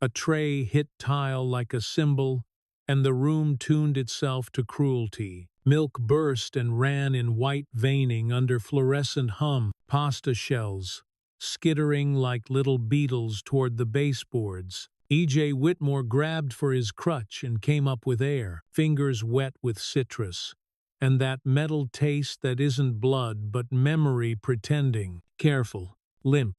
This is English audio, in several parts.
A tray hit tile like a cymbal, and the room tuned itself to cruelty. Milk burst and ran in white veining under fluorescent hum, pasta shells, skittering like little beetles toward the baseboards. E.J. Whitmore grabbed for his crutch and came up with air, fingers wet with citrus. And that metal taste that isn't blood but memory pretending. Careful, limp,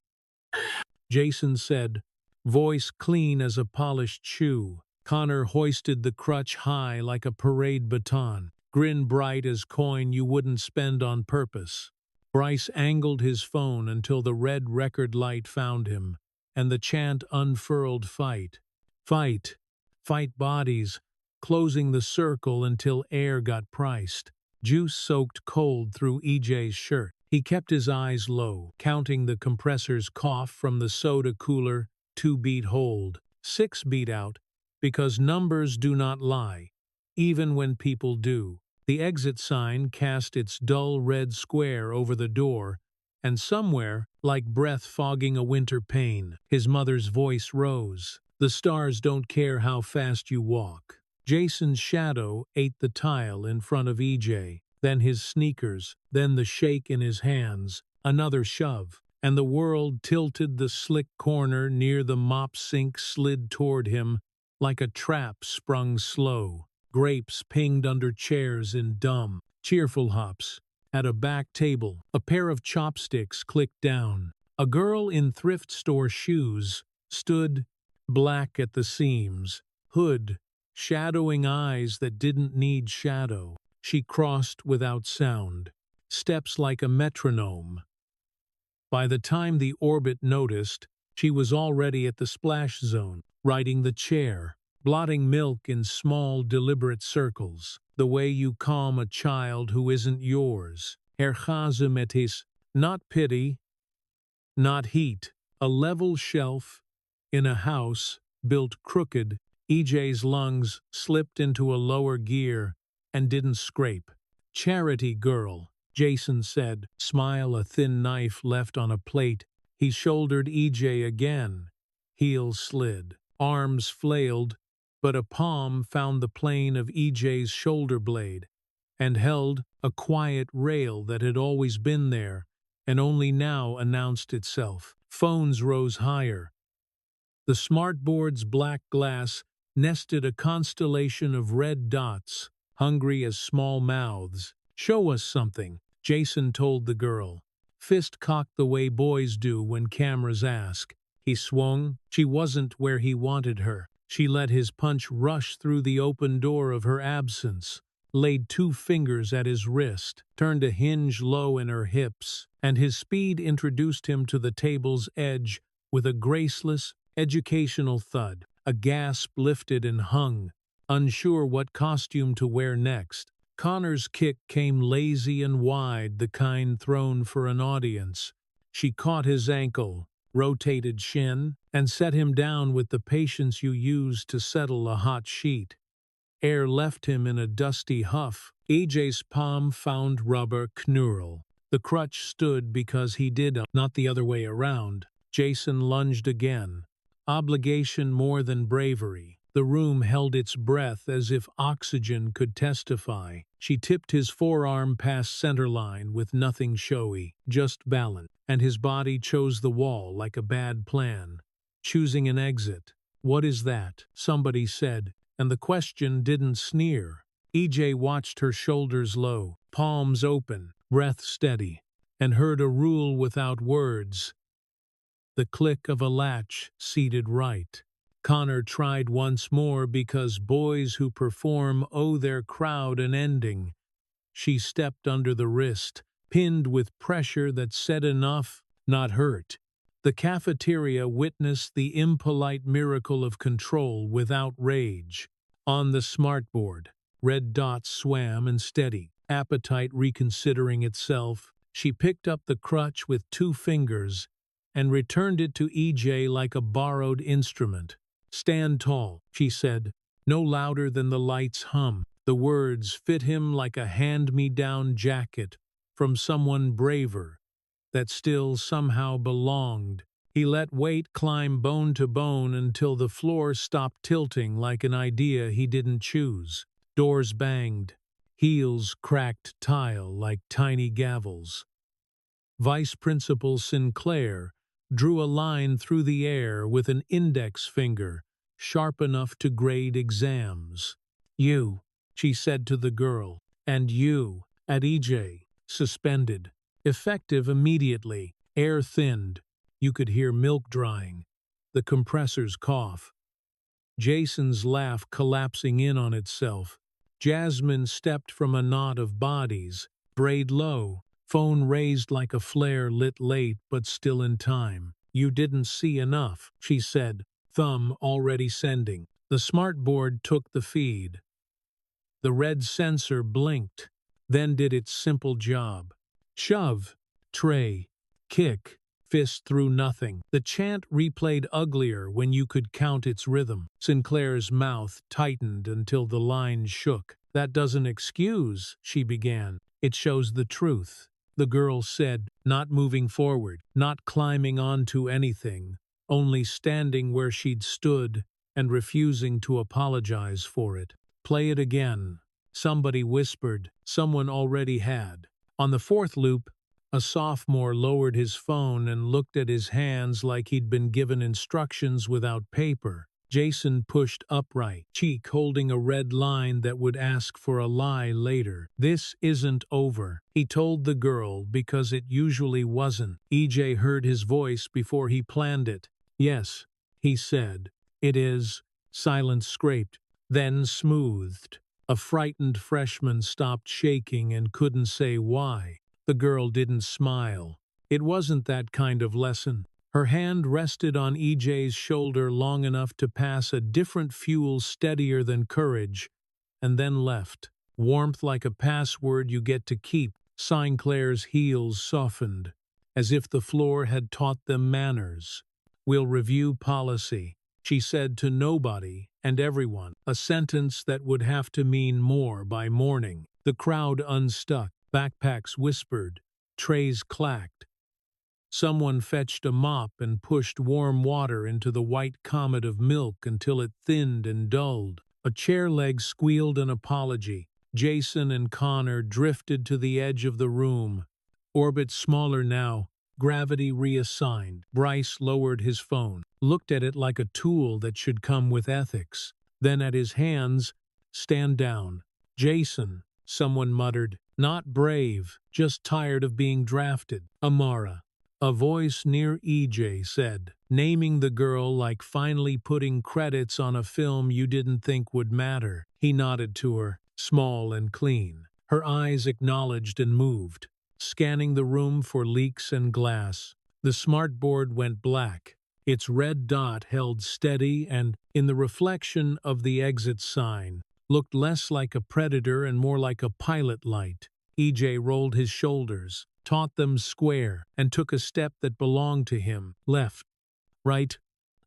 Jason said, voice clean as a polished shoe. Connor hoisted the crutch high like a parade baton, grin bright as coin you wouldn't spend on purpose. Bryce angled his phone until the red record light found him, and the chant unfurled fight. Fight. Fight bodies, closing the circle until air got priced. Juice soaked cold through EJ's shirt. He kept his eyes low, counting the compressor's cough from the soda cooler, 2-beat hold, 6-beat out, because numbers do not lie, even when people do. The exit sign cast its dull red square over the door, and somewhere, like breath fogging a winter pane, his mother's voice rose. The stars don't care how fast you walk. Jason's shadow ate the tile in front of EJ, then his sneakers, then the shake in his hands, another shove, and the world tilted. The slick corner near the mop sink slid toward him like a trap sprung slow. Grapes pinged under chairs in dumb, cheerful hops. At a back table, a pair of chopsticks clicked down. A girl in thrift store shoes stood, black at the seams, hood, shadowing eyes that didn't need shadow. She crossed without sound, steps like a metronome. By the time the orbit noticed, she was already at the splash zone, riding the chair, blotting milk in small, deliberate circles, the way you calm a child who isn't yours. Erchazemetis, not pity, not heat, a level shelf in a house built crooked. EJ's lungs slipped into a lower gear and didn't scrape. Charity girl, Jason said, smile a thin knife left on a plate. He shouldered EJ again. Heels slid, arms flailed, but a palm found the plane of EJ's shoulder blade and held a quiet rail that had always been there and only now announced itself. Phones rose higher. The smartboard's black glass nested a constellation of red dots, hungry as small mouths. Show us something, Jason told the girl, fist cocked the way boys do when cameras ask. He swung. She wasn't where he wanted her. She let his punch rush through the open door of her absence, laid 2 fingers at his wrist, turned a hinge low in her hips, and his speed introduced him to the table's edge with a graceless, educational thud. A gasp lifted and hung, unsure what costume to wear next. Connor's kick came lazy and wide, the kind thrown for an audience. She caught his ankle, rotated shin, and set him down with the patience you use to settle a hot sheet. Air left him in a dusty huff. EJ's palm found rubber knurl. The crutch stood because he did, not the other way around. Jason lunged again. Obligation more than bravery. The room held its breath as if oxygen could testify. She tipped his forearm past centerline with nothing showy, just balance, and his body chose the wall like a bad plan, choosing an exit. What is that? Somebody said, and the question didn't sneer. EJ watched her shoulders low, palms open, breath steady, and heard a rule without words. The click of a latch seated right. Connor tried once more because boys who perform owe their crowd an ending. She stepped under the wrist, pinned with pressure that said enough, not hurt. The cafeteria witnessed the impolite miracle of control without rage. On the smartboard, red dots swam and steady, appetite reconsidering itself. She picked up the crutch with 2 fingers and returned it to EJ like a borrowed instrument. Stand tall, she said, no louder than the light's hum. The words fit him like a hand-me-down jacket from someone braver that still somehow belonged. He let weight climb bone to bone until the floor stopped tilting like an idea he didn't choose. Doors banged. Heels cracked tile like tiny gavels. Vice Principal Sinclair drew a line through the air with an index finger, sharp enough to grade exams. "You," she said to the girl, "and you," at EJ, suspended. Effective immediately, air thinned. You could hear milk drying. The compressors cough. Jason's laugh collapsing in on itself. Jasmine stepped from a knot of bodies, braid low, phone raised like a flare lit late but still in time. "You didn't see enough," she said, thumb already sending. The smartboard took the feed. The red sensor blinked, then did its simple job. Shove, tray, kick, fist through nothing. The chant replayed uglier when you could count its rhythm. Sinclair's mouth tightened until the lines shook. "That doesn't excuse," she began. "It shows the truth," the girl said, not moving forward, not climbing onto anything, only standing where she'd stood and refusing to apologize for it. "Play it again," somebody whispered. Someone already had. On the fourth loop, a sophomore lowered his phone and looked at his hands like he'd been given instructions without paper. Jason pushed upright, cheek holding a red line that would ask for a lie later. "This isn't over," he told the girl, because it usually wasn't. EJ heard his voice before he planned it. "Yes," he said. "It is." Silence scraped, then smoothed. A frightened freshman stopped shaking and couldn't say why. The girl didn't smile. It wasn't that kind of lesson. Her hand rested on EJ's shoulder long enough to pass a different fuel steadier than courage, and then left. Warmth like a password you get to keep. Sinclair's heels softened, as if the floor had taught them manners. "We'll review policy," she said to nobody and everyone, a sentence that would have to mean more by morning. The crowd unstuck. Backpacks whispered. Trays clacked. Someone fetched a mop and pushed warm water into the white comet of milk until it thinned and dulled. A chair leg squealed an apology. Jason and Connor drifted to the edge of the room. Orbit smaller now, gravity reassigned. Bryce lowered his phone, looked at it like a tool that should come with ethics. Then at his hands, "Stand down." "Jason," someone muttered. "Not brave, just tired of being drafted." "Amara." A voice near EJ said, naming the girl like finally putting credits on a film you didn't think would matter. He nodded to her, small and clean. Her eyes acknowledged and moved, scanning the room for leaks and glass. The smartboard went black. Its red dot held steady and, in the reflection of the exit sign, looked less like a predator and more like a pilot light. EJ rolled his shoulders, taught them square, and took a step that belonged to him. Left, right,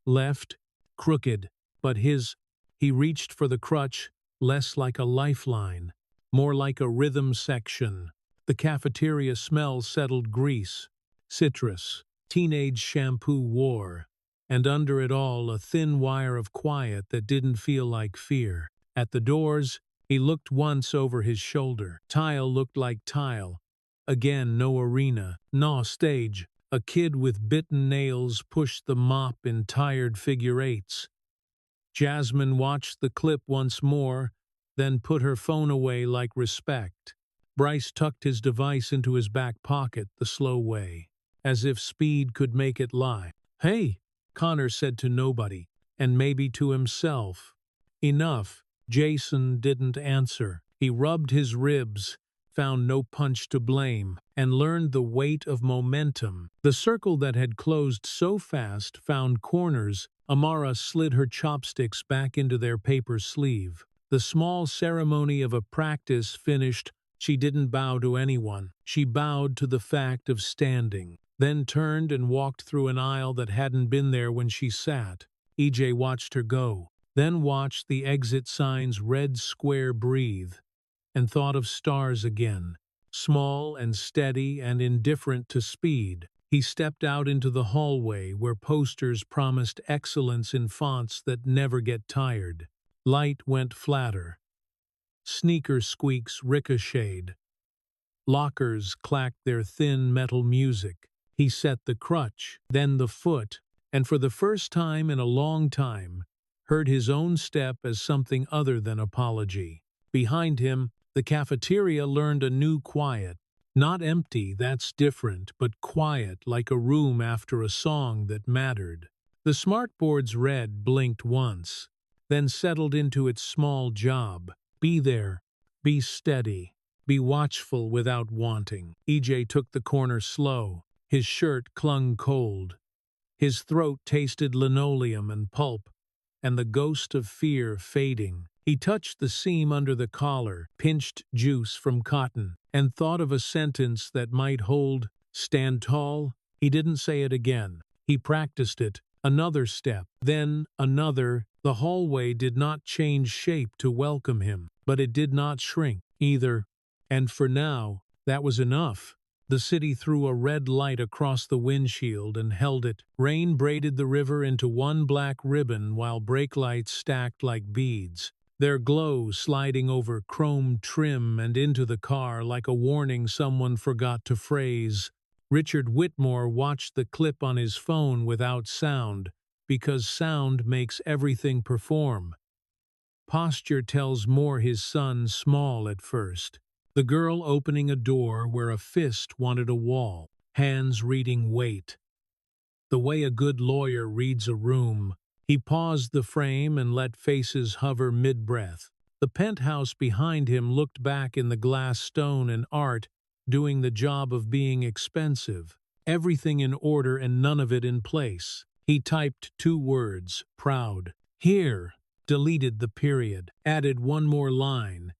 left, crooked. But he reached for the crutch, less like a lifeline, more like a rhythm section. The cafeteria smell settled grease, citrus, teenage shampoo war, and under it all a thin wire of quiet that didn't feel like fear. At the doors, he looked once over his shoulder. Tile looked like tile. Again, no arena, no stage. A kid with bitten nails pushed the mop in tired figure eights. Jasmine watched the clip once more, then put her phone away like respect. Bryce tucked his device into his back pocket the slow way, as if speed could make it lie. "Hey," Connor said to nobody, and maybe to himself. "Enough." Jason didn't answer. He rubbed his ribs, found no punch to blame, and learned the weight of momentum. The circle that had closed so fast found corners. Amara slid her chopsticks back into their paper sleeve. The small ceremony of a practice finished, she didn't bow to anyone. She bowed to the fact of standing, then turned and walked through an aisle that hadn't been there when she sat. EJ watched her go, then watched the exit sign's red square breathe, and thought of stars again, small and steady and indifferent to speed. He stepped out into the hallway where posters promised excellence in fonts that never get tired. Light went flatter. Sneaker squeaks ricocheted. Lockers clacked their thin metal music. He set the crutch, then the foot, and for the first time in a long time, heard his own step as something other than apology. Behind him, the cafeteria learned a new quiet. Not empty, that's different, but quiet like a room after a song that mattered. The smartboard's red blinked once, then settled into its small job. Be there, be steady, be watchful without wanting. EJ took the corner slow. His shirt clung cold. His throat tasted linoleum and pulp, and the ghost of fear fading. He touched the seam under the collar, pinched juice from cotton, and thought of a sentence that might hold, "Stand tall." He didn't say it again. He practiced it. Another step, then another. The hallway did not change shape to welcome him, but it did not shrink either. And for now, that was enough. The city threw a red light across the windshield and held it. Rain braided the river into one black ribbon while brake lights stacked like beads, their glow sliding over chrome trim and into the car like a warning someone forgot to phrase. Richard Whitmore watched the clip on his phone without sound, because sound makes everything perform. Posture tells more his son small at first. The girl opening a door where a fist wanted a wall, hands reading weight. The way a good lawyer reads a room. He paused the frame and let faces hover mid-breath. The penthouse behind him looked back in the glass stone and art, doing the job of being expensive. Everything in order and none of it in place. He typed 2 words, proud. Here, deleted the period, added one more line.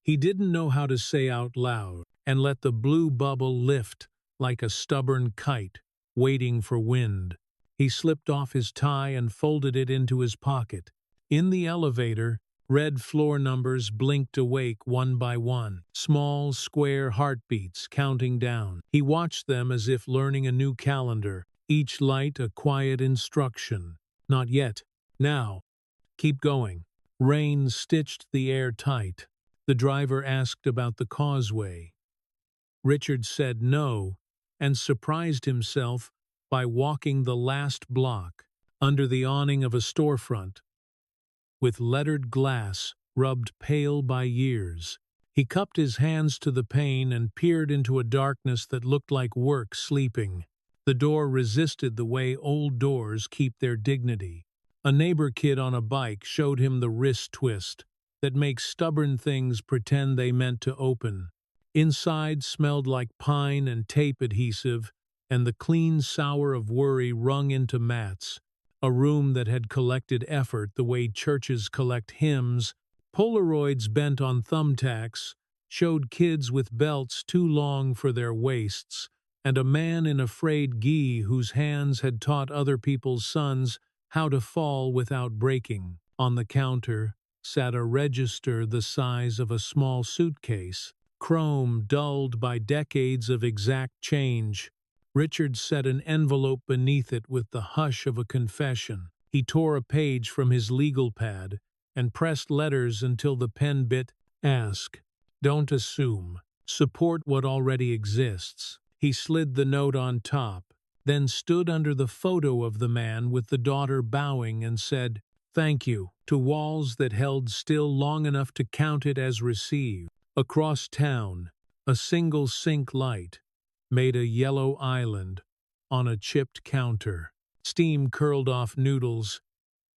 He didn't know how to say out loud, and let the blue bubble lift like a stubborn kite, waiting for wind. He slipped off his tie and folded it into his pocket. In the elevator, red floor numbers blinked awake one by one, small, square heartbeats counting down. He watched them as if learning a new calendar, each light a quiet instruction. Not yet. Now. Keep going. Rain stitched the air tight. The driver asked about the causeway. Richard said no, and surprised himself by walking the last block, under the awning of a storefront, with lettered glass rubbed pale by years. He cupped his hands to the pane and peered into a darkness that looked like work sleeping. The door resisted the way old doors keep their dignity. A neighbor kid on a bike showed him the wrist twist that makes stubborn things pretend they meant to open. Inside smelled like pine and tape adhesive, and the clean sour of worry wrung into mats. A room that had collected effort the way churches collect hymns. Polaroids bent on thumbtacks showed kids with belts too long for their waists, and a man in a frayed gi whose hands had taught other people's sons how to fall without breaking. On the counter sat a register the size of a small suitcase, chrome dulled by decades of exact change. Richard set an envelope beneath it with the hush of a confession. He tore a page from his legal pad and pressed letters until the pen bit. Ask. Don't assume. Support what already exists. He slid the note on top, then stood under the photo of the man with the daughter bowing and said, "Thank you," to walls that held still long enough to count it as received. Across town, a single sink light made a yellow island on a chipped counter. Steam curled off noodles.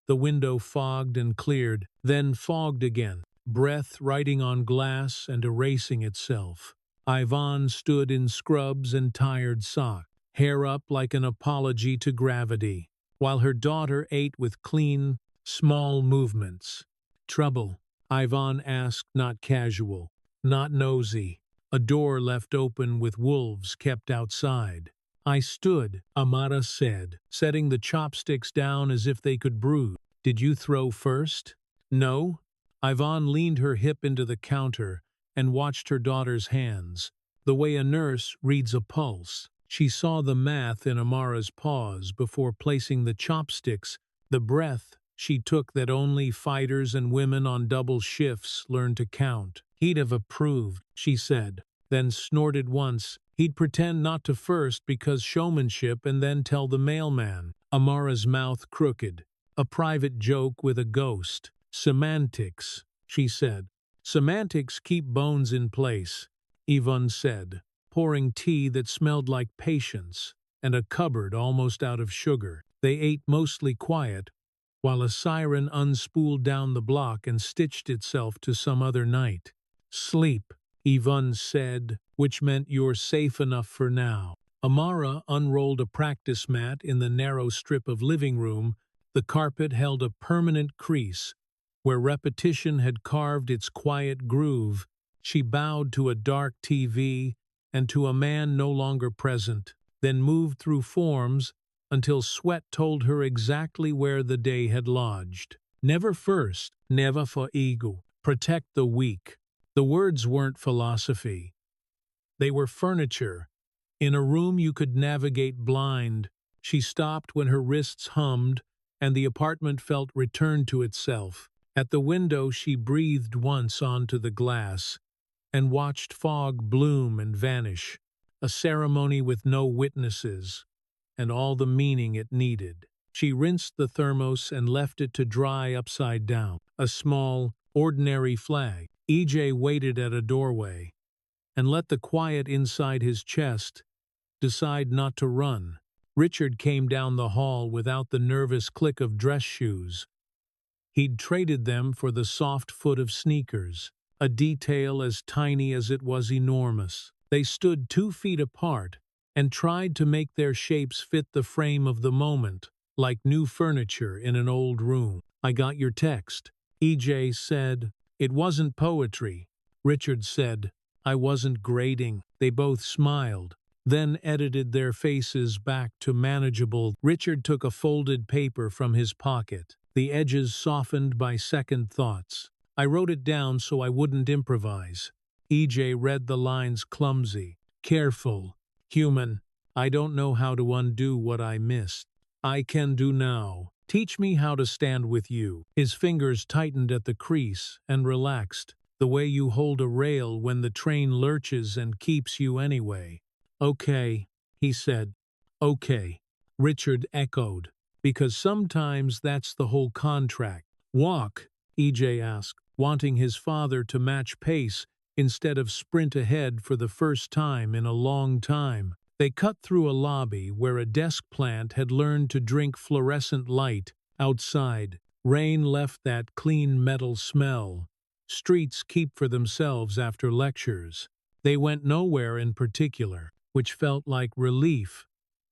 The window fogged and cleared, then fogged again, breath writing on glass and erasing itself. Ivan stood in scrubs and tired socks, hair up like an apology to gravity, while her daughter ate with clean, small movements. Trouble? Ivan asked, not casual, not nosy. A door left open with wolves kept outside. I stood, Amara said, setting the chopsticks down as if they could bruise. Did you throw first? No. Ivan leaned her hip into the counter and watched her daughter's hands, the way a nurse reads a pulse. She saw the math in Amara's pause before placing the chopsticks, the breath she took that only fighters and women on double shifts learn to count. He'd have approved, she said, then snorted once. He'd pretend not to first because showmanship and then tell the mailman. Amara's mouth crooked. A private joke with a ghost. Semantics, she said. Semantics keep bones in place, Yvonne said, pouring tea that smelled like patience and a cupboard almost out of sugar. They ate mostly quiet, while a siren unspooled down the block and stitched itself to some other night. Sleep, Yvonne said, which meant you're safe enough for now. Amara unrolled a practice mat in the narrow strip of living room. The carpet held a permanent crease, where repetition had carved its quiet groove. She bowed to a dark TV and to a man no longer present, then moved through forms until sweat told her exactly where the day had lodged. Never first, never for ego. Protect the weak. The words weren't philosophy. They were furniture. In a room you could navigate blind. She stopped when her wrists hummed, and the apartment felt returned to itself. At the window she breathed once onto the glass, and watched fog bloom and vanish, a ceremony with no witnesses, and all the meaning it needed. She rinsed the thermos and left it to dry upside down, a small, ordinary flag. EJ waited at a doorway, and let the quiet inside his chest decide not to run. Richard came down the hall without the nervous click of dress shoes. He'd traded them for the soft foot of sneakers, a detail as tiny as it was enormous. They stood 2 feet apart and tried to make their shapes fit the frame of the moment, like new furniture in an old room. I got your text, EJ said. It wasn't poetry. Richard said, I wasn't grading. They both smiled, then edited their faces back to manageable. Richard took a folded paper from his pocket, the edges softened by second thoughts. I wrote it down so I wouldn't improvise. EJ read the lines clumsy, careful, human. I don't know how to undo what I missed. I can do now. Teach me how to stand with you. His fingers tightened at the crease and relaxed, the way you hold a rail when the train lurches and keeps you anyway. Okay, he said. Okay, Richard echoed, because sometimes that's the whole contract. Walk, EJ asked, wanting his father to match pace instead of sprint ahead for the first time in a long time. They cut through a lobby where a desk plant had learned to drink fluorescent light. Outside, rain left that clean metal smell. Streets keep for themselves after lectures. They went nowhere in particular, which felt like relief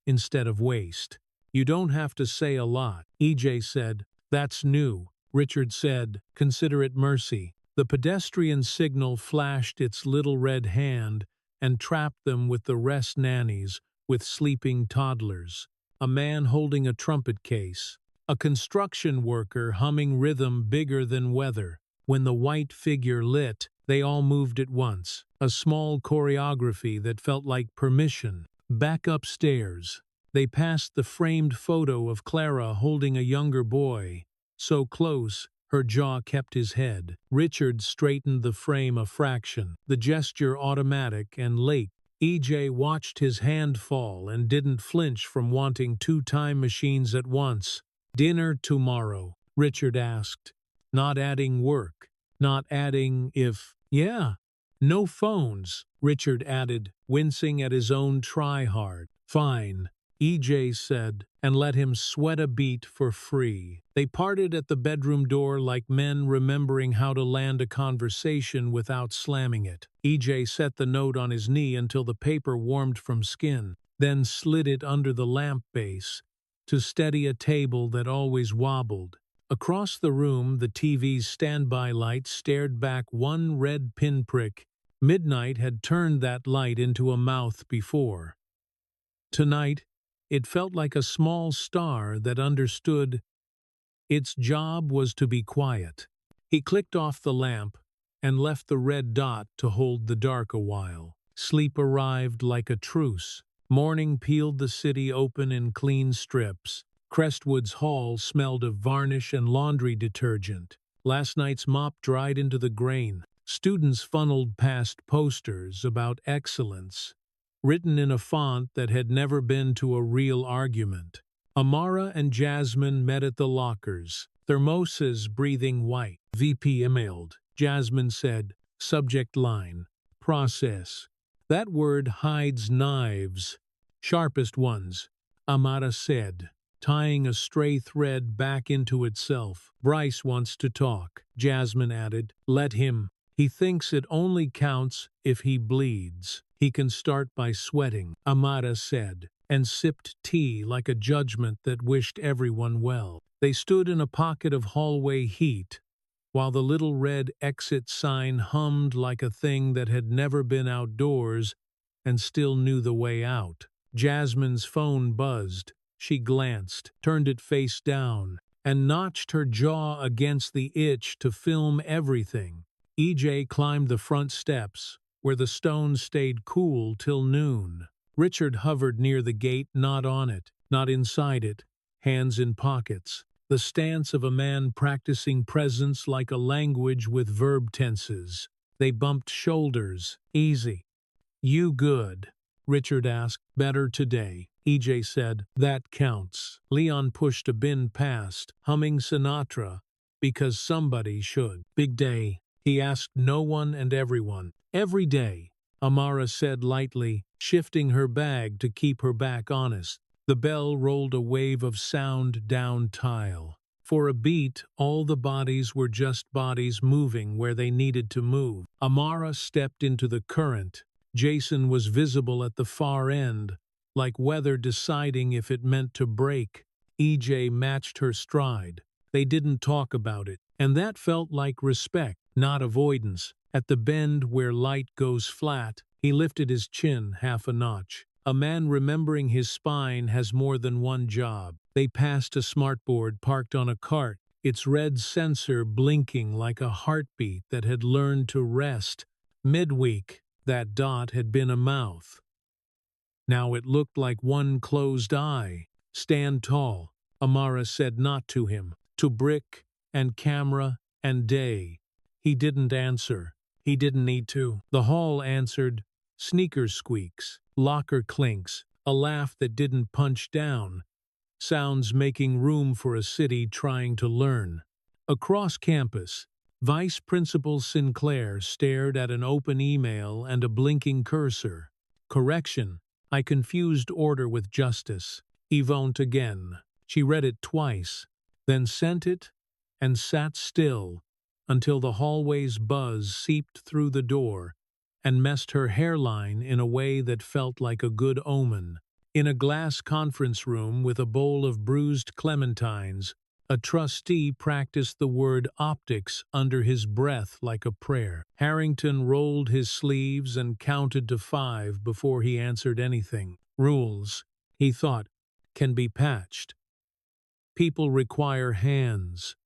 instead of waste. You don't have to say a lot, EJ said. That's new, Richard said. Consider it mercy. The pedestrian signal flashed its little red hand and trapped them with the rest nannies with sleeping toddlers. A man holding a trumpet case. A construction worker humming rhythm bigger than weather. When the white figure lit, they all moved at once. A small choreography that felt like permission. Back upstairs, they passed the framed photo of Clara holding a younger boy. So close, her jaw kept his head. Richard straightened the frame a fraction, the gesture automatic and late. EJ watched his hand fall and didn't flinch from wanting 2 time machines at once. Dinner tomorrow, Richard asked. Not adding work. Not adding if, yeah. No phones, Richard added, wincing at his own try-hard. Fine, EJ said, and let him sweat a beat for free. They parted at the bedroom door like men remembering how to land a conversation without slamming it. EJ set the note on his knee until the paper warmed from skin, then slid it under the lamp base to steady a table that always wobbled. Across the room, the TV's standby light stared back one red pinprick. Midnight had turned that light into a mouth before. Tonight, it felt like a small star that understood its job was to be quiet. He clicked off the lamp and left the red dot to hold the dark a while. Sleep arrived like a truce. Morning peeled the city open in clean strips. Crestwood's hall smelled of varnish and laundry detergent. Last night's mop dried into the grain. Students funneled past posters about excellence, written in a font that had never been to a real argument. Amara and Jasmine met at the lockers, thermoses breathing white. VP emailed. Jasmine said, subject line, process. That word hides knives, sharpest ones, Amara said, tying a stray thread back into itself. Bryce wants to talk, Jasmine added. Let him. He thinks it only counts if he bleeds. He can start by sweating, Amara said, and sipped tea like a judgment that wished everyone well. They stood in a pocket of hallway heat, while the little red exit sign hummed like a thing that had never been outdoors and still knew the way out. Jasmine's phone buzzed. She glanced, turned it face down, and notched her jaw against the itch to film everything. EJ climbed the front steps, where the stones stayed cool till noon. Richard hovered near the gate, not on it, not inside it, hands in pockets. The stance of a man practicing presence like a language with verb tenses. They bumped shoulders. Easy. You good? Richard asked. Better today, EJ said. That counts. Leon pushed a bin past, humming Sinatra, because somebody should. Big day. He asked no one and everyone. Every day, Amara said lightly, shifting her bag to keep her back honest. The bell rolled a wave of sound down tile. For a beat, all the bodies were just bodies moving where they needed to move. Amara stepped into the current. Jason was visible at the far end, like weather deciding if it meant to break. EJ matched her stride. They didn't talk about it, and that felt like respect, not avoidance. At the bend where light goes flat, he lifted his chin half a notch. A man remembering his spine has more than one job. They passed a smartboard parked on a cart, its red sensor blinking like a heartbeat that had learned to rest. Midweek, that dot had been a mouth. Now it looked like one closed eye. Stand tall, Amara said, not to him, to brick and camera and day. He didn't answer. He didn't need to. The hall answered. Sneakers squeaks, locker clinks, a laugh that didn't punch down. Sounds making room for a city trying to learn. Across campus, Vice Principal Sinclair stared at an open email and a blinking cursor. Correction, I confused order with justice. Yvonne again. She read it twice, then sent it and sat still until the hallway's buzz seeped through the door and messed her hairline in a way that felt like a good omen. In a glass conference room with a bowl of bruised clementines, a trustee practiced the word optics under his breath like a prayer. Harrington rolled his sleeves and counted to 5 before he answered anything. Rules, he thought, can be patched. People require hands.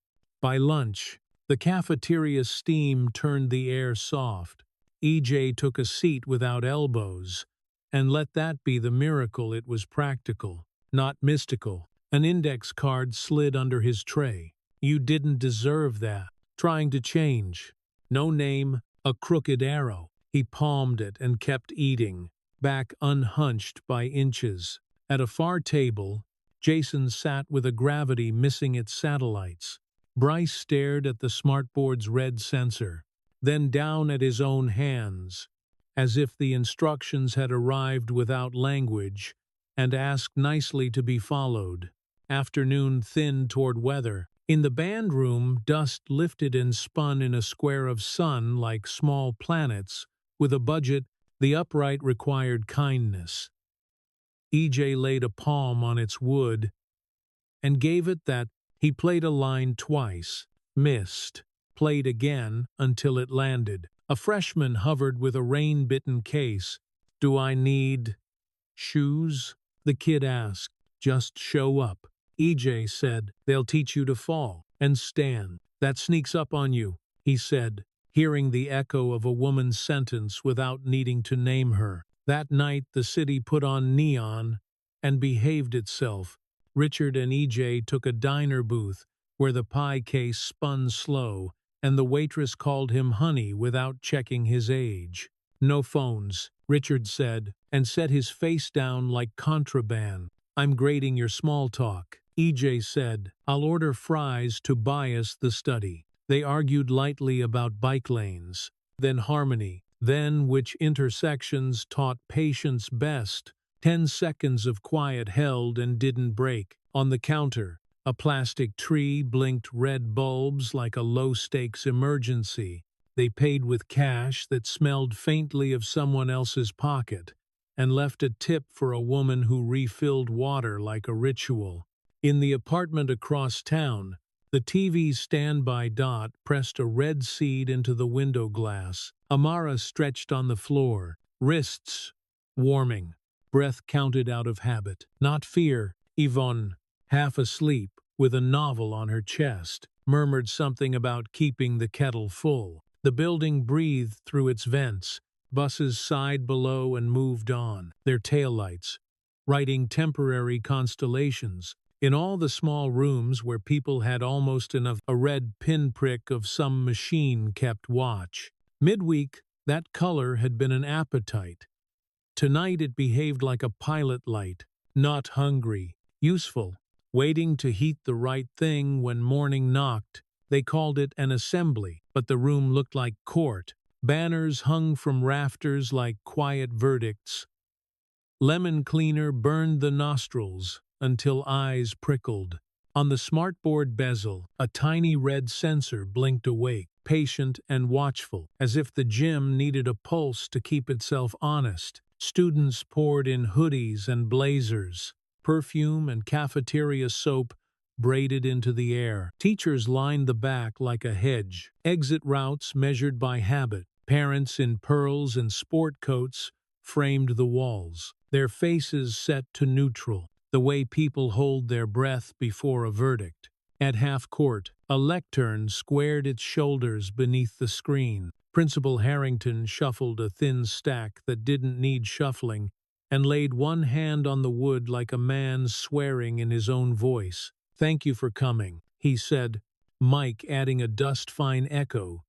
By lunch, the cafeteria steam turned the air soft. EJ took a seat without elbows, and let that be the miracle. It was practical, not mystical. An index card slid under his tray. You didn't deserve that. Trying to change. No name, a crooked arrow. He palmed it and kept eating, back unhunched by inches. At a far table, Jason sat with a gravity missing its satellites. Bryce stared at the smartboard's red sensor, then down at his own hands, as if the instructions had arrived without language and asked nicely to be followed. Afternoon thinned toward weather. In the band room, dust lifted and spun in a square of sun like small planets. With a budget, the upright required kindness. EJ laid a palm on its wood and gave it that. He played a line twice, missed, played again until it landed. A freshman hovered with a rain-bitten case. Do I need shoes? The kid asked. Just show up. EJ said, they'll teach you to fall and stand. That sneaks up on you, he said, hearing the echo of a woman's sentence without needing to name her. That night, the city put on neon and behaved itself. Richard and EJ took a diner booth where the pie case spun slow, and the waitress called him honey without checking his age. No phones, Richard said, and set his face down like contraband. I'm grading your small talk. EJ said, I'll order fries to bias the study. They argued lightly about bike lanes, then harmony, then which intersections taught patience best. 10 seconds of quiet held and didn't break. On the counter, a plastic tree blinked red bulbs like a low-stakes emergency. They paid with cash that smelled faintly of someone else's pocket, and left a tip for a woman who refilled water like a ritual. In the apartment across town, the TV's standby dot pressed a red seed into the window glass. Amara stretched on the floor, wrists warming, breath counted out of habit. Not fear, Yvonne, half asleep, with a novel on her chest, murmured something about keeping the kettle full. The building breathed through its vents. Buses sighed below and moved on, their taillights writing temporary constellations. In all the small rooms where people had almost enough, a red pinprick of some machine kept watch. Midweek, that color had been an appetite. Tonight it behaved like a pilot light, not hungry, useful, waiting to heat the right thing when morning knocked. They called it an assembly, but the room looked like court. Banners hung from rafters like quiet verdicts. Lemon cleaner burned the nostrils until eyes prickled. On the smartboard bezel, a tiny red sensor blinked awake, patient and watchful, as if the gym needed a pulse to keep itself honest. Students poured in hoodies and blazers. Perfume and cafeteria soap braided into the air. Teachers lined the back like a hedge. Exit routes measured by habit. Parents in pearls and sport coats framed the walls, their faces set to neutral, the way people hold their breath before a verdict. At half-court, a lectern squared its shoulders beneath the screen. Principal Harrington shuffled a thin stack that didn't need shuffling and laid one hand on the wood like a man swearing in his own voice. "Thank you for coming," he said, Mike adding a dust-fine echo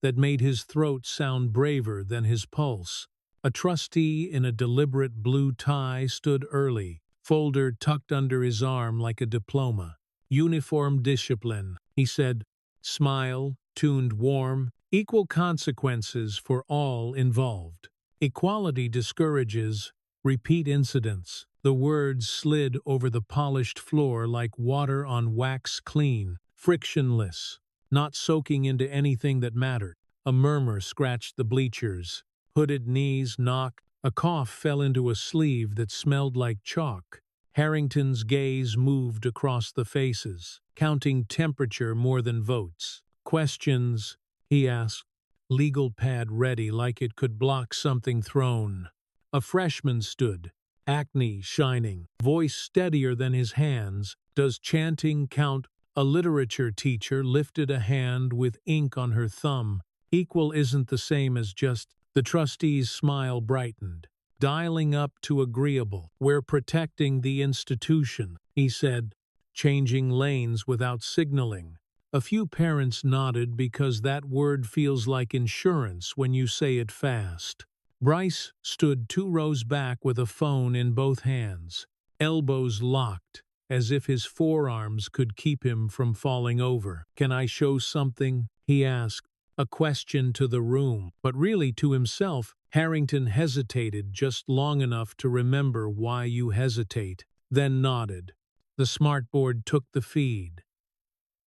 that made his throat sound braver than his pulse. A trustee in a deliberate blue tie stood early, folder tucked under his arm like a diploma. "Uniform discipline," he said, smile, tuned warm, "equal consequences for all involved. Equality discourages repeat incidents." The words slid over the polished floor like water on wax, clean, frictionless, not soaking into anything that mattered. A murmur scratched the bleachers. Hooded knees knocked. A cough fell into a sleeve that smelled like chalk. Harrington's gaze moved across the faces, counting temperature more than votes. "Questions?" he asked, legal pad ready like it could block something thrown. A freshman stood, acne shining, voice steadier than his hands. "Does chanting count?" A literature teacher lifted a hand with ink on her thumb. "Equal isn't the same as just." The trustee's smile brightened, dialing up to agreeable. "We're protecting the institution," he said, changing lanes without signaling. A few parents nodded because that word feels like insurance when you say it fast. Bryce stood 2 rows back with a phone in both hands, elbows locked, as if his forearms could keep him from falling over. "Can I show something?" he asked. A question to the room, but really to himself. Harrington hesitated just long enough to remember why you hesitate, then nodded. The smartboard took the feed.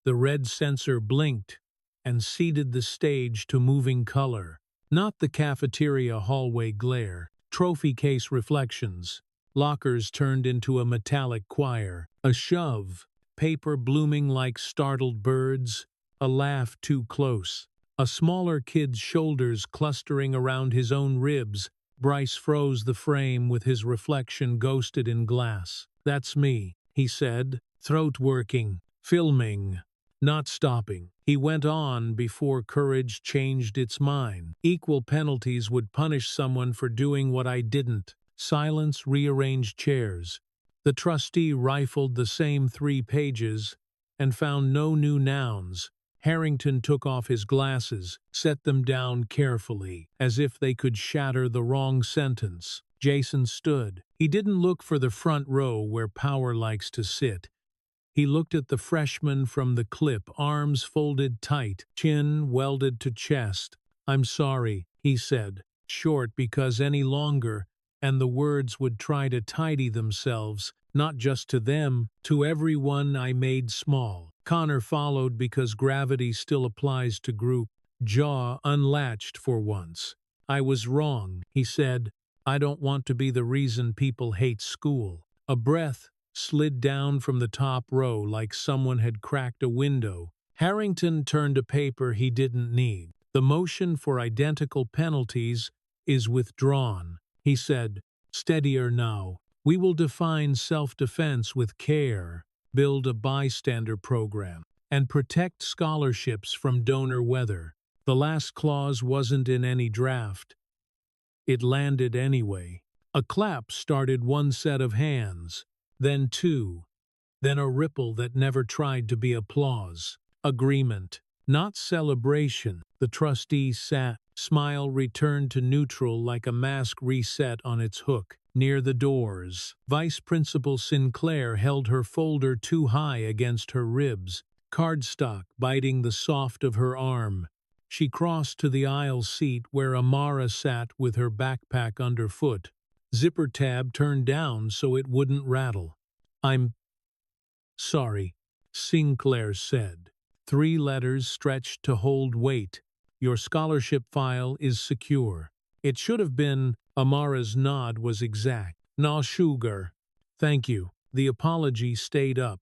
The red sensor blinked and seeded the stage to moving color. Not the cafeteria hallway glare, trophy case reflections. Lockers turned into a metallic choir. A shove, paper blooming like startled birds, a laugh too close. A smaller kid's shoulders clustering around his own ribs. Bryce froze the frame with his reflection ghosted in glass. "That's me," he said, throat working, filming. not stopping. He went on before courage changed its mind. Equal penalties would punish someone for doing what I didn't. Silence rearranged chairs. The trustee rifled the same 3 pages and found no new nouns. Harrington took off his glasses, set them down carefully, as if they could shatter the wrong sentence. Jason stood. He didn't look for the front row where power likes to sit. He looked at the freshman from the clip, arms folded tight, chin welded to chest. "I'm sorry," he said, short because any longer, and the words would try to tidy themselves, not just to them, to everyone I made small. Connor followed because gravity still applies to group, jaw unlatched for once. "I was wrong," he said. "I don't want to be the reason people hate school." A breath slid down from the top row like someone had cracked a window. Harrington turned a paper he didn't need. "The motion for identical penalties is withdrawn," he said. "Steadier now. We will define self-defense with care, build a bystander program, and protect scholarships from donor weather." The last clause wasn't in any draft. It landed anyway. A clap started one set of hands, then 2, then a ripple that never tried to be applause. Agreement, not celebration. The trustee sat. Smile returned to neutral like a mask reset on its hook. Near the doors, Vice Principal Sinclair held her folder too high against her ribs, cardstock biting the soft of her arm. She crossed to the aisle seat where Amara sat with her backpack underfoot, zipper tab turned down so it wouldn't rattle. "I'm sorry," Sinclair said. 3 letters stretched to hold weight. "Your scholarship file is secure." It should have been. Amara's nod was exact. "No sugar. Thank you." The apology stayed up.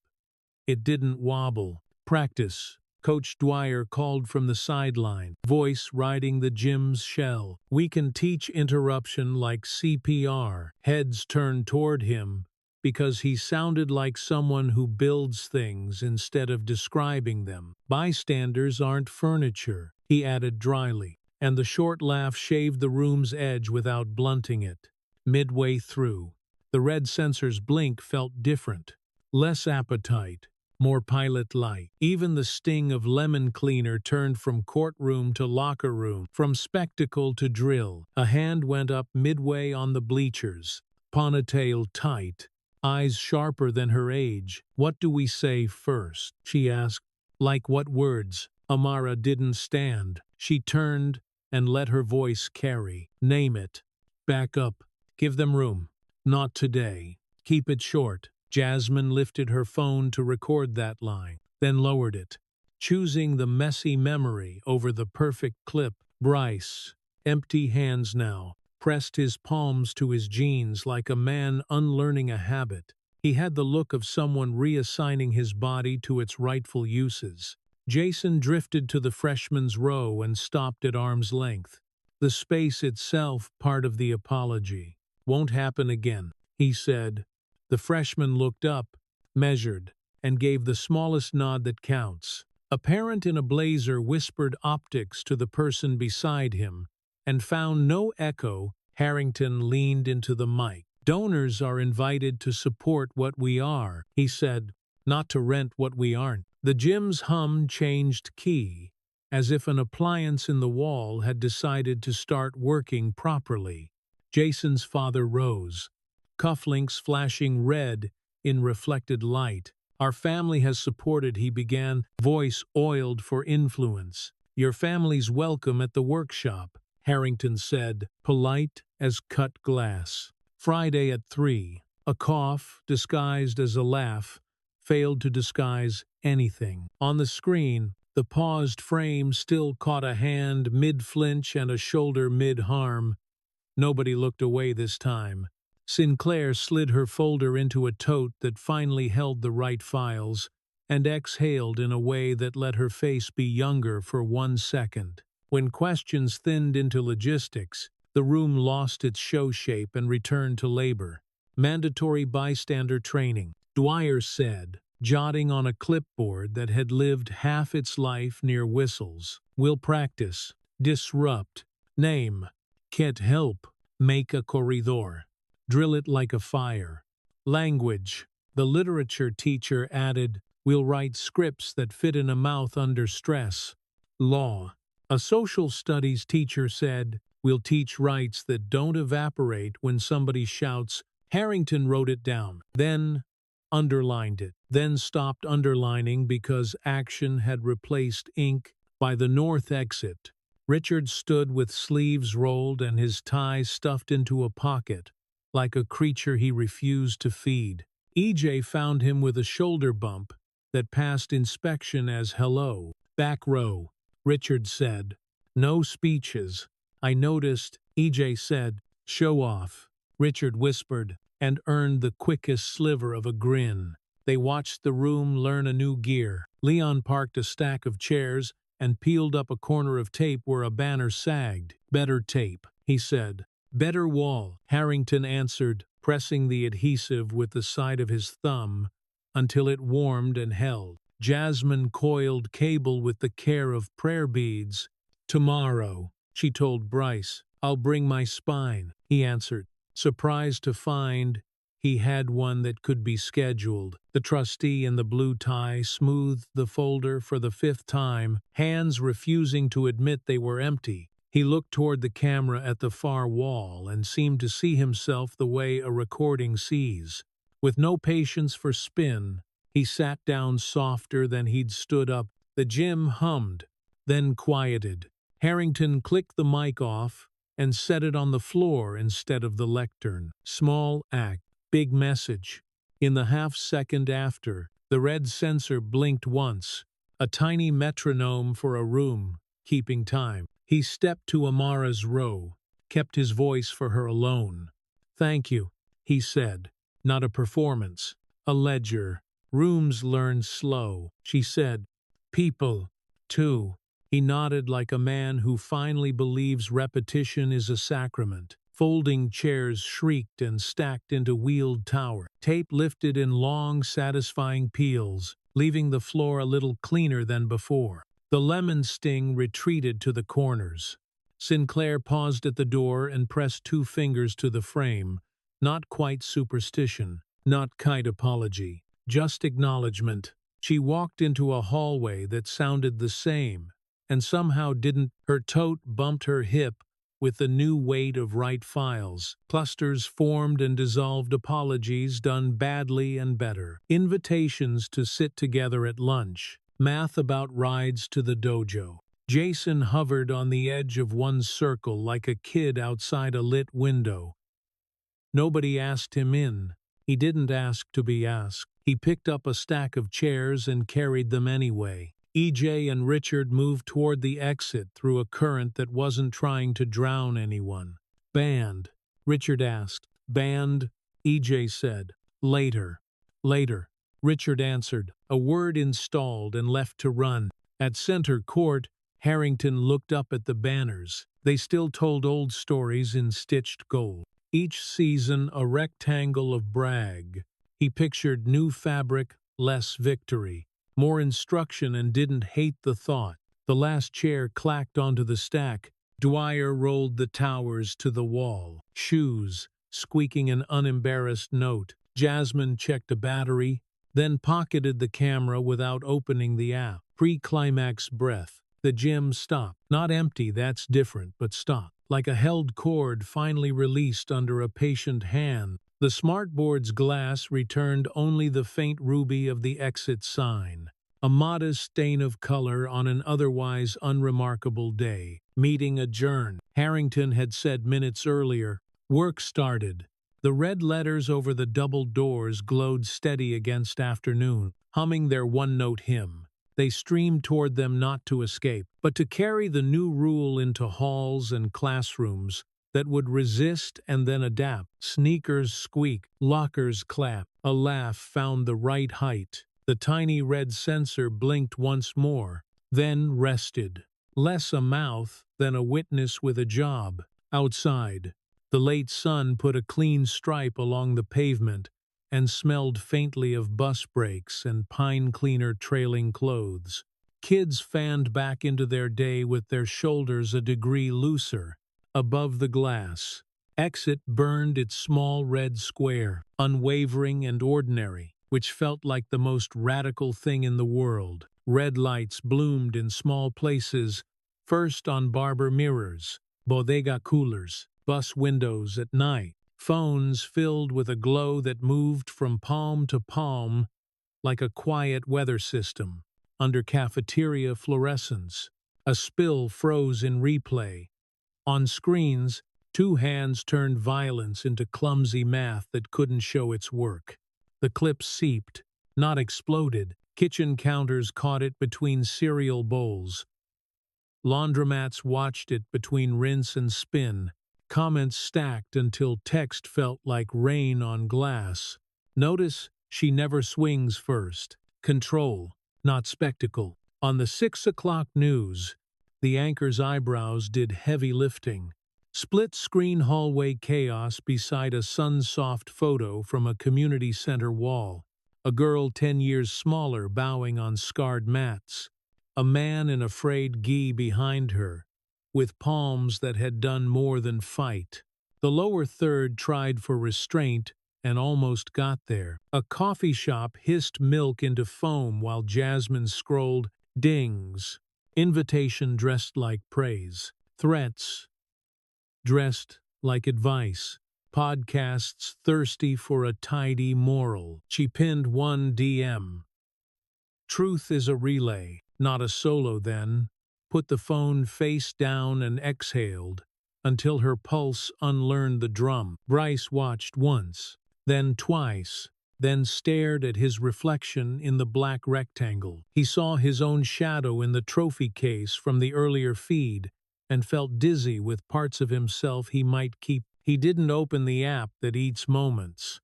It didn't wobble. "Practice," Coach Dwyer called from the sideline, voice riding the gym's shell. "We can teach interruption like CPR." Heads turned toward him because he sounded like someone who builds things instead of describing them. "Bystanders aren't furniture," he added dryly, and the short laugh shaved the room's edge without blunting it. Midway through, the red sensor's blink felt different. Less appetite, more pilot-like. Even the sting of lemon cleaner turned from courtroom to locker room, from spectacle to drill. A hand went up midway on the bleachers, ponytail tight, eyes sharper than her age. "What do we say first?" she asked. "Like what words?" Amara didn't stand. She turned and let her voice carry. "Name it. Back up. Give them room. Not today. Keep it short." Jasmine lifted her phone to record that line, then lowered it, choosing the messy memory over the perfect clip. Bryce, empty hands now, pressed his palms to his jeans like a man unlearning a habit. He had the look of someone reassigning his body to its rightful uses. Jason drifted to the freshman's row and stopped at arm's length. The space itself part of the apology. "Won't happen again," he said. The freshman looked up, measured, and gave the smallest nod that counts. A parent in a blazer whispered optics to the person beside him, and found no echo. Harrington leaned into the mic. "Donors are invited to support what we are," he said, "not to rent what we aren't." The gym's hum changed key, as if an appliance in the wall had decided to start working properly. Jason's father rose, cufflinks flashing red in reflected light. "Our family has supported," he began, voice oiled for influence. "Your family's welcome at the workshop," Harrington said, polite as cut glass. "Friday at 3. A cough, disguised as a laugh, failed to disguise anything. On the screen, the paused frame still caught a hand mid-flinch and a shoulder mid-harm. Nobody looked away this time. Sinclair slid her folder into a tote that finally held the right files, and exhaled in a way that let her face be younger for 1 second. When questions thinned into logistics, the room lost its show shape and returned to labor. "Mandatory bystander training," Dwyer said, jotting on a clipboard that had lived half its life near whistles. Will practice. Disrupt. Name. Can't help. Make a corridor. Drill it like a fire. Language. The literature teacher added, we'll write scripts that fit in a mouth under stress. Law. A social studies teacher said, we'll teach rights that don't evaporate when somebody shouts. Harrington wrote it down, then underlined it, then stopped underlining because action had replaced ink. By the north exit, Richard stood with sleeves rolled and his tie stuffed into a pocket, like a creature he refused to feed. EJ found him with a shoulder bump that passed inspection as hello. Back row, Richard said. No speeches. I noticed, EJ said. Show off, Richard whispered, and earned the quickest sliver of a grin. They watched the room learn a new gear. Leon parked a stack of chairs and peeled up a corner of tape where a banner sagged. Better tape, he said. Better wall, Harrington answered, pressing the adhesive with the side of his thumb until it warmed and held. Jasmine coiled cable with the care of prayer beads. Tomorrow, she told Bryce. I'll bring my spine, he answered, surprised to find he had one that could be scheduled. The trustee in the blue tie smoothed the folder for the 5th time, hands refusing to admit they were empty. He looked toward the camera at the far wall and seemed to see himself the way a recording sees. With no patience for spin, he sat down softer than he'd stood up. The gym hummed, then quieted. Harrington clicked the mic off and set it on the floor instead of the lectern. Small act, big message. In the half-second after, the red sensor blinked once, a tiny metronome for a room, keeping time. He stepped to Amara's row, kept his voice for her alone. Thank you, he said. Not a performance, a ledger. Rooms learn slow, she said. People, too. He nodded like a man who finally believes repetition is a sacrament. Folding chairs shrieked and stacked into wheeled tower. Tape lifted in long, satisfying peels, leaving the floor a little cleaner than before. The lemon sting retreated to the corners. Sinclair paused at the door and pressed 2 fingers to the frame. Not quite superstition, not quite apology, just acknowledgement. She walked into a hallway that sounded the same, and somehow didn't. Her tote bumped her hip with the new weight of right files. Clusters formed and dissolved apologies done badly and better. Invitations to sit together at lunch. Math about rides to the dojo. Jason hovered on the edge of one circle like a kid outside a lit window. Nobody asked him in. He didn't ask to be asked. He picked up a stack of chairs and carried them anyway. EJ and Richard moved toward the exit through a current that wasn't trying to drown anyone. Band? Richard asked. Band? EJ said. Later. Later. Richard answered, a word installed and left to run. At center court, Harrington looked up at the banners. They still told old stories in stitched gold. Each season a rectangle of brag. He pictured new fabric, less victory. More instruction and didn't hate the thought. The last chair clacked onto the stack. Dwyer rolled the towers to the wall. Shoes, squeaking an unembarrassed note. Jasmine checked a battery, then pocketed the camera without opening the app. Pre-climax breath. The gym stopped. Not empty, that's different, but stopped. Like a held cord finally released under a patient hand. The smartboard's glass returned only the faint ruby of the exit sign. A modest stain of color on an otherwise unremarkable day. Meeting adjourned. Harrington had said minutes earlier. Work started. The red letters over the double doors glowed steady against afternoon, humming their one-note hymn. They streamed toward them not to escape, but to carry the new rule into halls and classrooms that would resist and then adapt. Sneakers squeak, lockers clap. A laugh found the right height. The tiny red sensor blinked once more, then rested. Less a mouth than a witness with a job. Outside, the late sun put a clean stripe along the pavement, and smelled faintly of bus brakes and pine cleaner trailing clothes. Kids fanned back into their day with their shoulders a degree looser, above the glass. Exit burned its small red square, unwavering and ordinary, which felt like the most radical thing in the world. Red lights bloomed in small places, first on barber mirrors, bodega coolers, bus windows at night, phones filled with a glow that moved from palm to palm like a quiet weather system. Under cafeteria fluorescence, a spill froze in replay. On screens, two hands turned violence into clumsy math that couldn't show its work. The clip seeped, not exploded. Kitchen counters caught it between cereal bowls. Laundromats watched it between rinse and spin. Comments stacked until text felt like rain on glass. Notice she never swings first. Control, not spectacle. On the 6 o'clock news, the anchor's eyebrows did heavy lifting. Split-screen hallway chaos beside a sun-soft photo from a community center wall. A girl 10 years smaller bowing on scarred mats. A man in a frayed gi behind her, with palms that had done more than fight. The lower third tried for restraint and almost got there. A coffee shop hissed milk into foam while Jasmine scrolled dings. Invitation dressed like praise. Threats dressed like advice. Podcasts thirsty for a tidy moral. She pinned one DM. Truth is a relay, not a solo then. Put the phone face down and exhaled until her pulse unlearned the drum. Bryce watched once, then twice, then stared at his reflection in the black rectangle. He saw his own shadow in the trophy case from the earlier feed and felt dizzy with parts of himself he might keep. He didn't open the app that eats moments.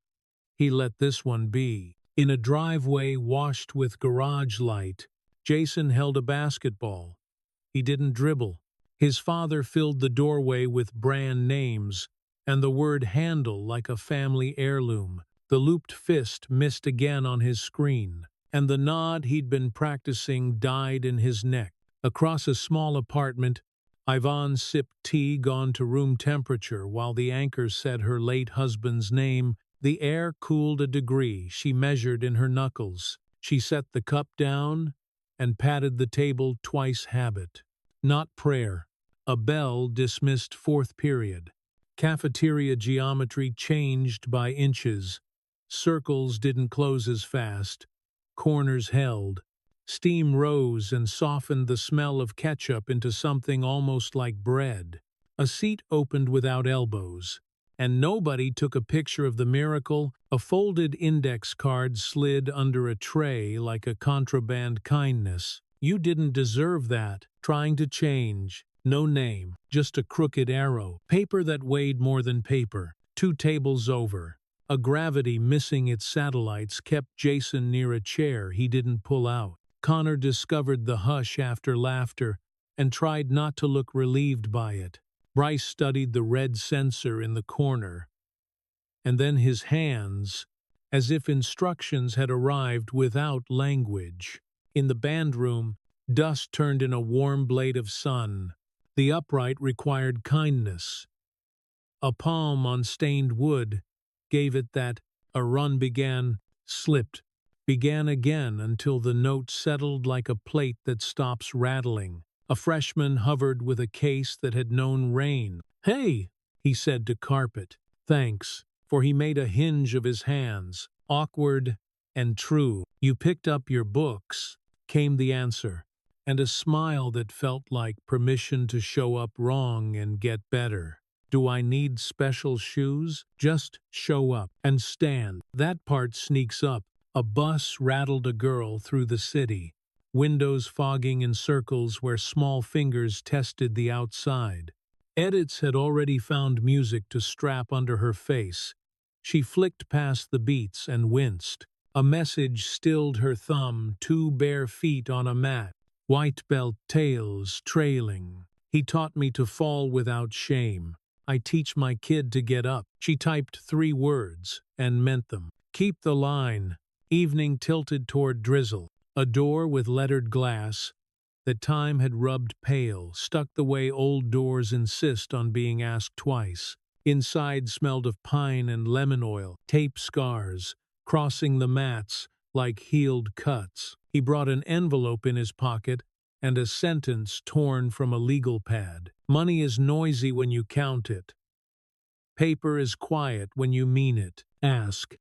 He let this one be. In a driveway washed with garage light, Jason held a basketball. He didn't dribble. His father filled the doorway with brand names and the word handle like a family heirloom. The looped fist missed again on his screen, and the nod he'd been practicing died in his neck. Across a small apartment, Yvonne sipped tea gone to room temperature while the anchor said her late husband's name. The air cooled a degree she measured in her knuckles. She set the cup down and patted the table twice habit. Not prayer. A bell dismissed fourth period. Cafeteria geometry changed by inches. Circles didn't close as fast. Corners held. Steam rose and softened the smell of ketchup into something almost like bread. A seat opened without elbows, and nobody took a picture of the miracle. A folded index card slid under a tray like a contraband kindness. You didn't deserve that. Trying to change. No name, just a crooked arrow. Paper that weighed more than paper. 2 tables over. A gravity missing its satellites kept Jason near a chair he didn't pull out. Connor discovered the hush after laughter and tried not to look relieved by it. Bryce studied the red sensor in the corner, and then his hands, as if instructions had arrived without language. In the band room, dust turned in a warm blade of sun. The upright required kindness. A palm on stained wood gave it that. A run began, slipped, began again until the note settled like a plate that stops rattling. A freshman hovered with a case that had known rain. "Hey," he said to carpet. "Thanks," for he made a hinge of his hands, awkward and true. "You picked up your books," came the answer, and a smile that felt like permission to show up wrong and get better. "Do I need special shoes? Just show up and stand." That part sneaks up. A bus rattled a girl through the city, windows fogging in circles where small fingers tested the outside. Edits had already found music to strap under her face. She flicked past the beats and winced. A message stilled her thumb, 2 bare feet on a mat. White belt tails trailing. "He taught me to fall without shame. I teach my kid to get up." She typed 3 words and meant them. Keep the line. Evening tilted toward drizzle. A door with lettered glass that time had rubbed pale, stuck the way old doors insist on being asked twice. Inside smelled of pine and lemon oil, tape scars, crossing the mats like healed cuts. He brought an envelope in his pocket and a sentence torn from a legal pad. Money is noisy when you count it. Paper is quiet when you mean it. Ask.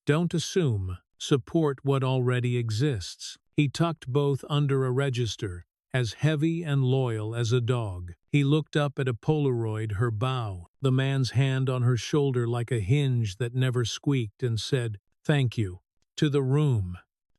Don't assume. Support what already exists. He tucked both under a register, as heavy and loyal as a dog. He looked up at a Polaroid, her bow, the man's hand on her shoulder like a hinge that never squeaked, and said, "Thank you." To the room.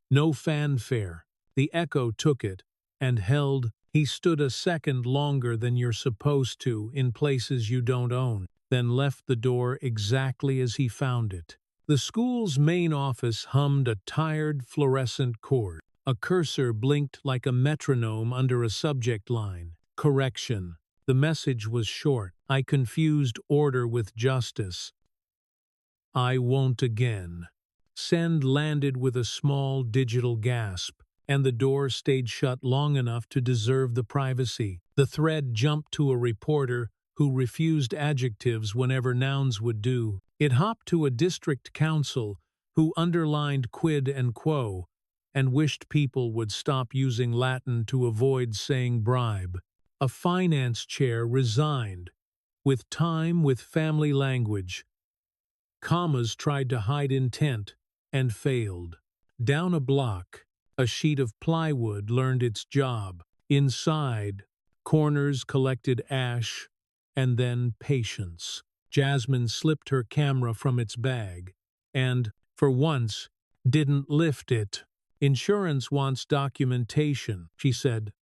No fanfare. The echo took it and held. He stood a second longer than you're supposed to in places you don't own, then left the door exactly as he found it. The school's main office hummed a tired fluorescent chord. A cursor blinked like a metronome under a subject line. Correction. The message was short. I confused order with justice. I won't again. Send landed with a small digital gasp, and the door stayed shut long enough to deserve the privacy. The thread jumped to a reporter who refused adjectives whenever nouns would do. It hopped to a district council who underlined quid and quo and wished people would stop using Latin to avoid saying bribe. A finance chair resigned. With time, with family language. Commas tried to hide intent and failed. Down a block, a sheet of plywood learned its job. Inside, corners collected ash and then patience. Jasmine slipped her camera from its bag and, for once, didn't lift it. Insurance wants documentation, she said,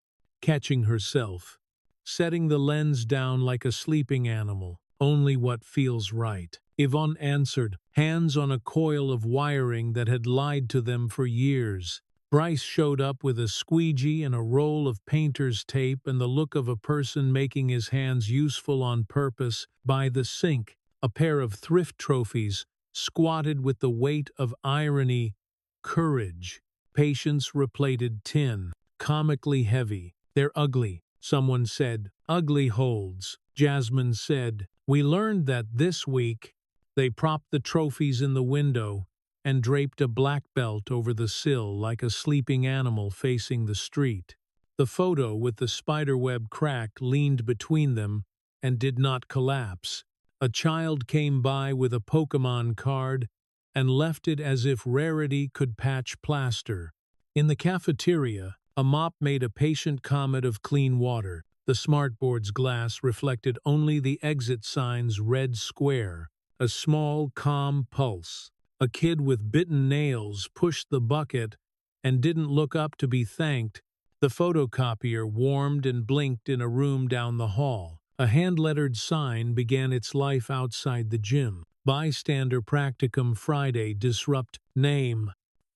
catching herself, setting the lens down like a sleeping animal. Only what feels right. Yvonne answered, hands on a coil of wiring that had lied to them for years. Bryce showed up with a squeegee and a roll of painter's tape and the look of a person making his hands useful on purpose. By the sink, a pair of thrift trophies squatted with the weight of irony, courage. Patience replated tin, comically heavy. They're ugly, someone said. Ugly holds, Jasmine said. We learned that this week. They propped the trophies in the window and draped a black belt over the sill like a sleeping animal facing the street. The photo with the spiderweb crack leaned between them and did not collapse. A child came by with a Pokemon card and left it as if rarity could patch plaster. In the cafeteria, a mop made a patient comet of clean water. The smartboard's glass reflected only the exit sign's red square, a small, calm pulse. A kid with bitten nails pushed the bucket and didn't look up to be thanked. The photocopier warmed and blinked in a room down the hall. A hand-lettered sign began its life outside the gym. Bystander practicum Friday disrupt. Name.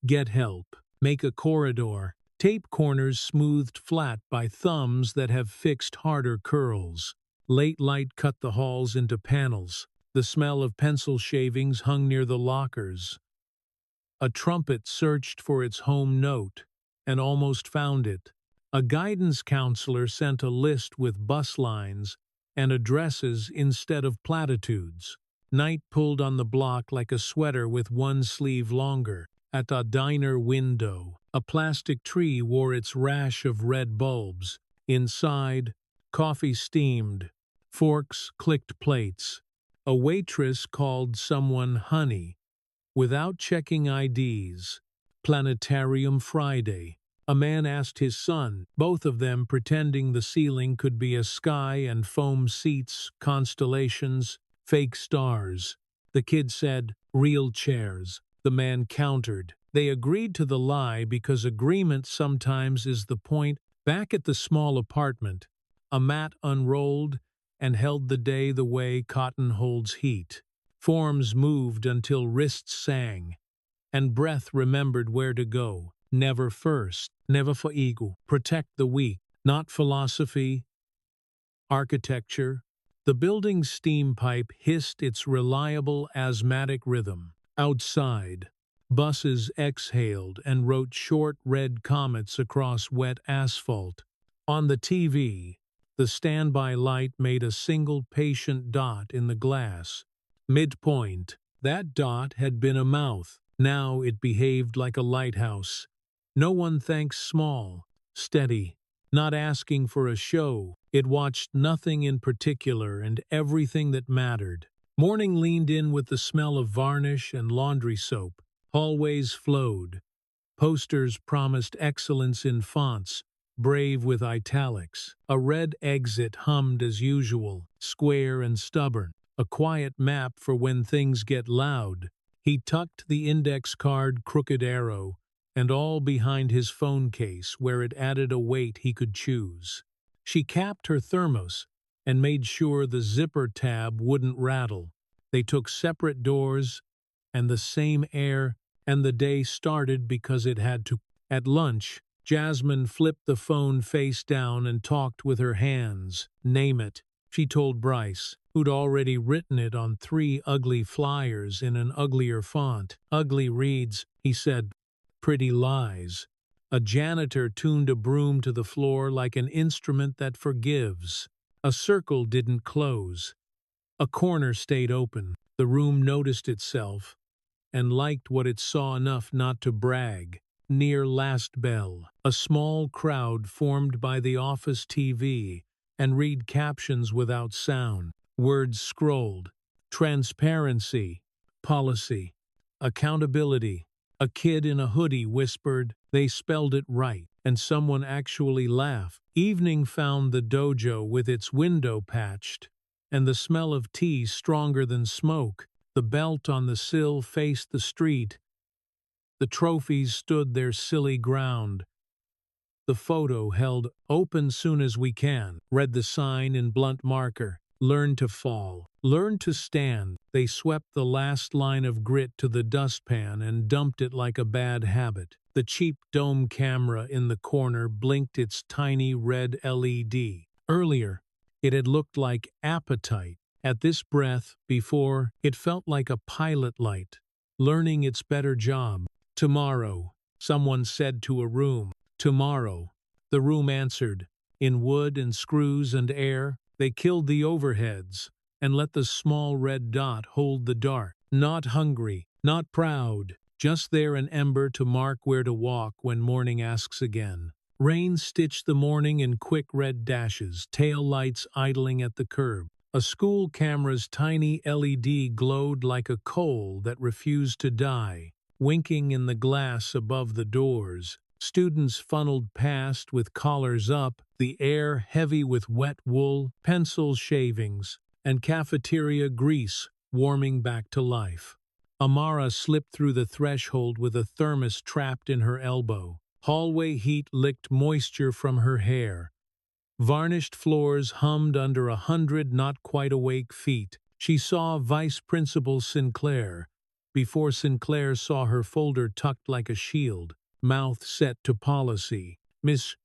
Get help. Make a corridor. Tape corners smoothed flat by thumbs that have fixed harder curls. Late light cut the halls into panels. The smell of pencil shavings hung near the lockers. A trumpet searched for its home note and almost found it. A guidance counselor sent a list with bus lines and addresses instead of platitudes. Night pulled on the block like a sweater with one sleeve longer. At a diner window, a plastic tree wore its rash of red bulbs. Inside, coffee steamed. Forks clicked plates. A waitress called someone honey, without checking IDs. Planetarium Friday. A man asked his son, both of them pretending the ceiling could be a sky and foam seats, constellations, fake stars. The kid said, real chairs. The man countered. They agreed to the lie because agreement sometimes is the point. Back at the small apartment, a mat unrolled and held the day the way cotton holds heat. Forms moved until wrists sang, and breath remembered where to go. Never first, never for ego. Protect the weak, not philosophy. Architecture. The building's steam pipe hissed its reliable asthmatic rhythm. Outside, Buses exhaled and wrote short red comets across wet asphalt. On the TV, the standby light made a single patient dot in the glass. Midpoint. That dot had been a mouth. Now it behaved like a lighthouse. No one thinks small, steady, not asking for a show. It watched nothing in particular and everything that mattered. Morning leaned in with the smell of varnish and laundry soap. Hallways flowed. Posters promised excellence in fonts, brave with italics. A red exit hummed as usual, square and stubborn. A quiet map for when things get loud. He tucked the index card crooked arrow, and all behind his phone case where it added a weight he could choose. She capped her thermos and made sure the zipper tab wouldn't rattle. They took separate doors and the same air, and the day started because it had to. At lunch, Jasmine flipped the phone face down and talked with her hands. Name it, she told Bryce, who'd already written it on 3 ugly flyers in an uglier font. Ugly reads, he said. Pretty lies. A janitor tuned a broom to the floor like an instrument that forgives. A circle didn't close. A corner stayed open. The room noticed itself and liked what it saw enough not to brag. Near last bell, a small crowd formed by the office TV and read captions without sound. Words scrolled. Transparency, policy, accountability. A kid in a hoodie whispered, they spelled it right, and someone actually laughed. Evening found the dojo with its window patched, and the smell of tea stronger than smoke. The belt on the sill faced the street. The trophies stood their silly ground. The photo held, open soon as we can, read the sign in blunt marker. Learn to fall. Learn to stand. They swept the last line of grit to the dustpan and dumped it like a bad habit. The cheap dome camera in the corner blinked its tiny red LED. Earlier, it had looked like appetite. At this breath, before, it felt like a pilot light, learning its better job. Tomorrow, someone said to a room. Tomorrow. The room answered. In wood and screws and air, they killed the overheads and let the small red dot hold the dark. Not hungry, not proud, just there an ember to mark where to walk when morning asks again. Rain stitched the morning in quick red dashes, tail lights idling at the curb. A school camera's tiny LED glowed like a coal that refused to die, winking in the glass above the doors. Students funneled past with collars up, the air heavy with wet wool, pencil shavings, and cafeteria grease warming back to life. Amara slipped through the threshold with a thermos trapped in her elbow. Hallway heat licked moisture from her hair. Varnished floors hummed under 100 not-quite-awake feet. She saw Vice Principal Sinclair, before Sinclair saw her folder tucked like a shield, mouth set to policy. Miss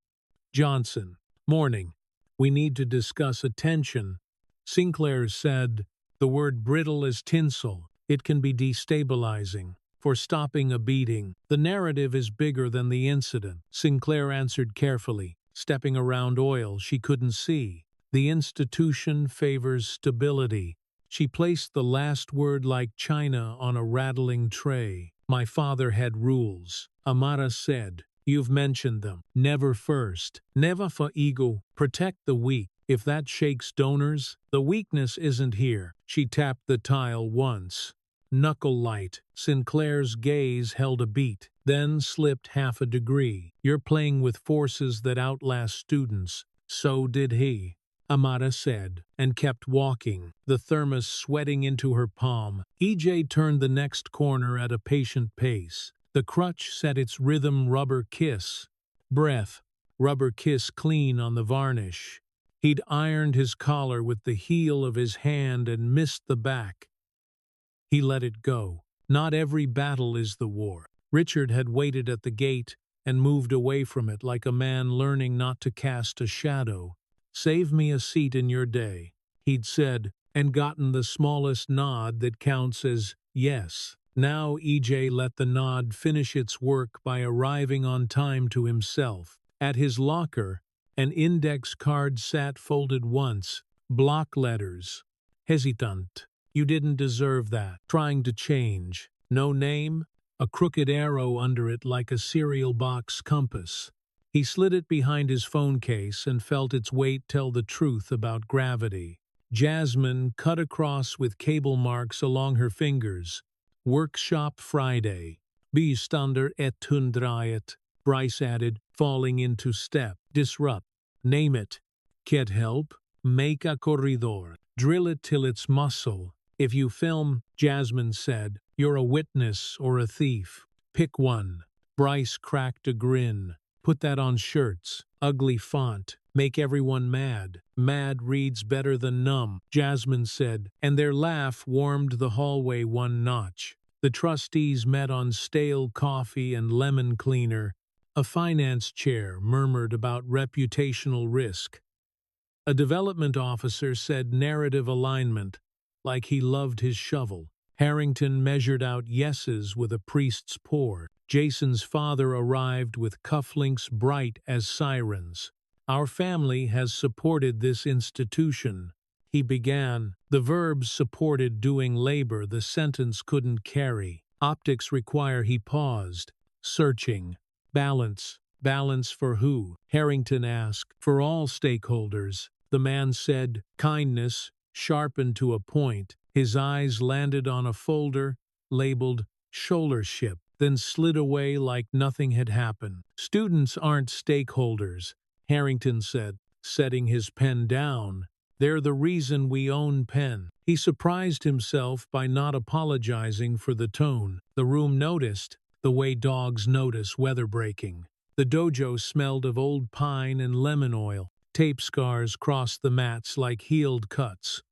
Johnson. Morning. We need to discuss attention. Sinclair said, the word brittle is tinsel. It can be destabilizing. For stopping a beating. The narrative is bigger than the incident. Sinclair answered carefully, stepping around oil she couldn't see. The institution favors stability. She placed the last word like china on a rattling tray. My father had rules. Amara said, you've mentioned them. Never first. Never for ego. Protect the weak. If that shakes donors, the weakness isn't here. She tapped the tile once. Knuckle light. Sinclair's gaze held a beat, then slipped half a degree. You're playing with forces that outlast students. So did he. Amara said, and kept walking, the thermos sweating into her palm. EJ turned the next corner at a patient pace. The crutch set its rhythm rubber kiss. Breath. Rubber kiss clean on the varnish. He'd ironed his collar with the heel of his hand and missed the back. He let it go. Not every battle is the war. Richard had waited at the gate and moved away from it like a man learning not to cast a shadow. Save me a seat in your day, he'd said, and gotten the smallest nod that counts as yes. Now EJ let the nod finish its work by arriving on time to himself. At his locker, an index card sat folded once, block letters. Hesitant. You didn't deserve that. Trying to change. No name? A crooked arrow under it like a cereal box compass. He slid it behind his phone case and felt its weight tell the truth about gravity. Jasmine cut across with cable marks along her fingers. Workshop Friday. Bystander 101. Bryce added, falling into step. Disrupt. Name it. Can't help? Make a corridor. Drill it till it's muscle. If you film, Jasmine said, you're a witness or a thief. Pick one. Bryce cracked a grin. Put that on shirts. Ugly font. Make everyone mad. Mad reads better than numb, Jasmine said, and their laugh warmed the hallway one notch. The trustees met on stale coffee and lemon cleaner. A finance chair murmured about reputational risk. A development officer said narrative alignment, like he loved his shovel. Harrington measured out yeses with a priest's pour. Jason's father arrived with cufflinks bright as sirens. Our family has supported this institution. He began. The verbs supported doing labor the sentence couldn't carry. Optics require he paused, searching. Balance. Balance for who? Harrington asked. For all stakeholders. The man said, kindness, sharpened to a point. His eyes landed on a folder labeled Scholarship, then slid away like nothing had happened. Students aren't stakeholders, Harrington said, setting his pen down. They're the reason we own pen. He surprised himself by not apologizing for the tone. The room noticed, the way dogs notice weather breaking. The dojo smelled of old pine and lemon oil. Tape scars crossed the mats like healed cuts.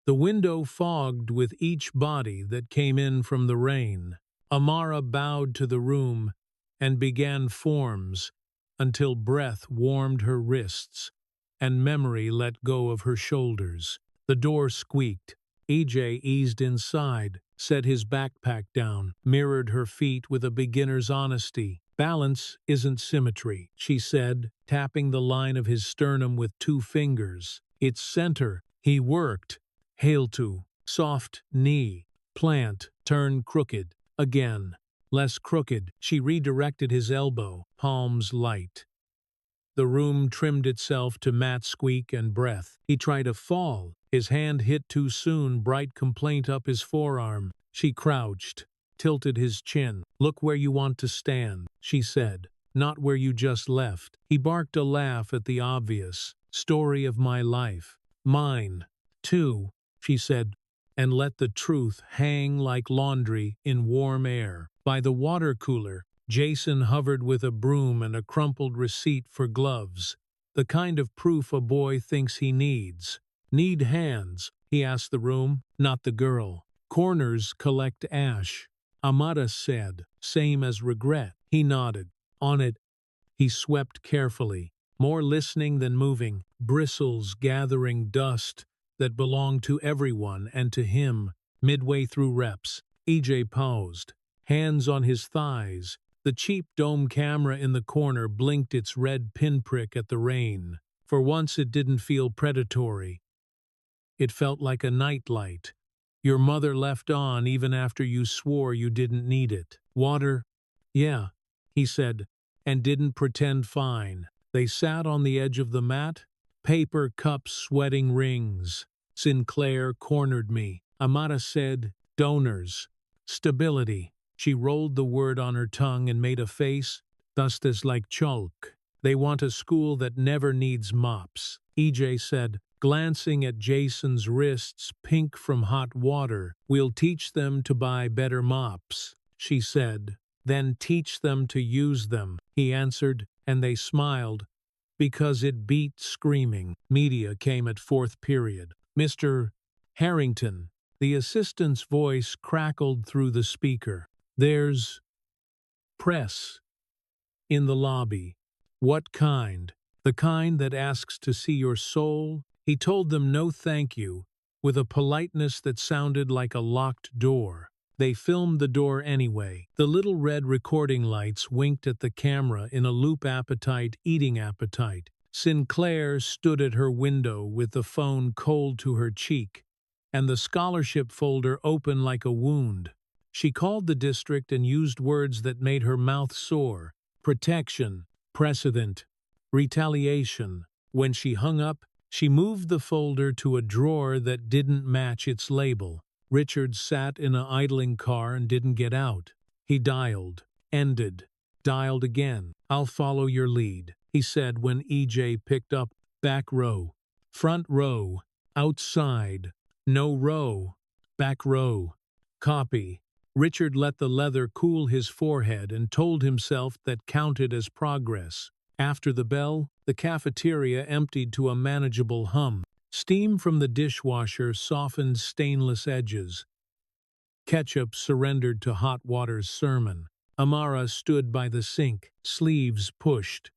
The window fogged with each body that came in from the rain. Amara bowed to the room and began forms until breath warmed her wrists and memory let go of her shoulders. The door squeaked. EJ eased inside, set his backpack down, mirrored her feet with a beginner's honesty. Balance isn't symmetry, she said, tapping the line of his sternum with 2 fingers. It's center. He worked. Hail to. Soft knee. Plant. Turn crooked. Again. Less crooked. She redirected his elbow, palms light. The room trimmed itself to mat squeak and breath. He tried to fall. His hand hit too soon, bright complaint up his forearm. She crouched, tilted his chin. Look where you want to stand, she said, not where you just left. He barked a laugh at the obvious. Story of my life. Mine, too, she said, and let the truth hang like laundry in warm air. By the water cooler, Jason hovered with a broom and a crumpled receipt for gloves, the kind of proof a boy thinks he needs. Need hands, he asked the room, not the girl. Corners collect ash, Amada said, same as regret. He nodded. On it, he swept carefully, more listening than moving, bristles gathering dust that belonged to everyone and to him. Midway through reps, EJ paused, hands on his thighs. The cheap dome camera in the corner blinked its red pinprick at the rain. For once it didn't feel predatory. It felt like a nightlight. Your mother left on even after you swore you didn't need it. Water? Yeah, he said, and didn't pretend fine. They sat on the edge of the mat, paper cups sweating rings. Sinclair cornered me. Amada said, donors. Stability. She rolled the word on her tongue and made a face, thus this like chalk. They want a school that never needs mops. EJ said, glancing at Jason's wrists pink from hot water. We'll teach them to buy better mops, she said. Then teach them to use them, he answered, and they smiled, because it beat screaming. Media came at 4th period. Mr. Harrington, the assistant's voice crackled through the speaker. There's press in the lobby. What kind? The kind that asks to see your soul? He told them no thank you, with a politeness that sounded like a locked door. They filmed the door anyway. The little red recording lights winked at the camera in a loop eating appetite. Sinclair stood at her window with the phone cold to her cheek, and the scholarship folder open like a wound. She called the district and used words that made her mouth sore. Protection, precedent, retaliation. When she hung up, she moved the folder to a drawer that didn't match its label. Richard sat in an idling car and didn't get out. He dialed, ended, dialed again. "I'll follow your lead," he said when EJ picked up. "Back row, front row, outside, no row, back row." "Copy." Richard let the leather cool his forehead and told himself that counted as progress. After the bell, the cafeteria emptied to a manageable hum. Steam from the dishwasher softened stainless edges. Ketchup surrendered to hot water's sermon. Amara stood by the sink, sleeves pushed.